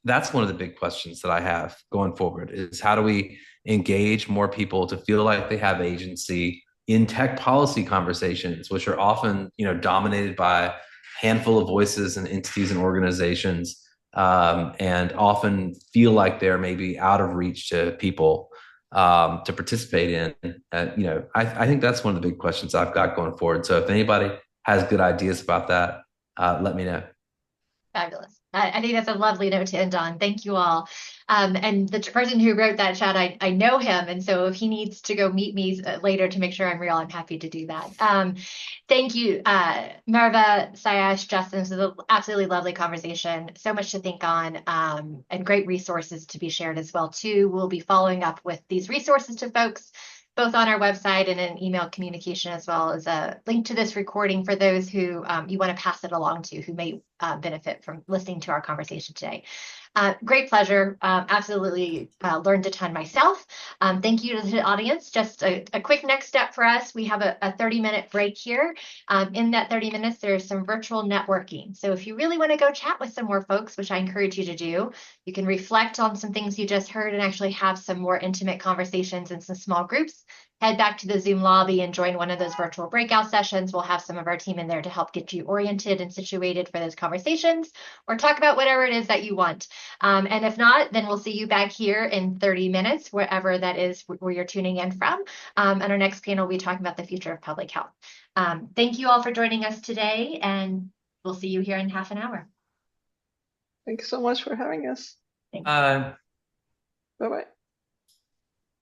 that's one of the big questions that I have going forward is how do we engage more people to feel like they have agency in tech policy conversations, which are often dominated by a handful of voices and entities and organizations, and often feel like they're maybe out of reach to people to participate in. I think that's one of the big questions I've got going forward. So if anybody has good ideas about that, let me know. Fabulous. I think that's a lovely note to end on. Thank you all. And the person who wrote that chat, I know him. And so if he needs to go meet me later to make sure I'm real, I'm happy to do that. Thank you, Merve, Sayash, Justin. This was an absolutely lovely conversation. So much to think on, and great resources to be shared as well, too. We'll be following up with these resources to folks, both on our website and in email communication, as well as a link to this recording for those who you want to pass it along to, who may benefit from listening to our conversation today. Great pleasure. Absolutely learned a ton myself. Thank you to the audience. Just a quick next step for us. We have a 30-minute break here. In that 30 minutes, there's some virtual networking. So if you really want to go chat with some more folks, which I encourage you to do, you can reflect on some things you just heard and actually have some more intimate conversations in some small groups. Head back to the Zoom lobby and join one of those virtual breakout sessions. We'll have some of our team in there to help get you oriented and situated for those conversations, or talk about whatever it is that you want. And if not, then we'll see you back here in 30 minutes, wherever that is where you're tuning in from. And our next panel will be talking about the future of public health. Thank you all for joining us today, and we'll see you here in half an hour. Thank you so much for having us. Thanks. Bye-bye.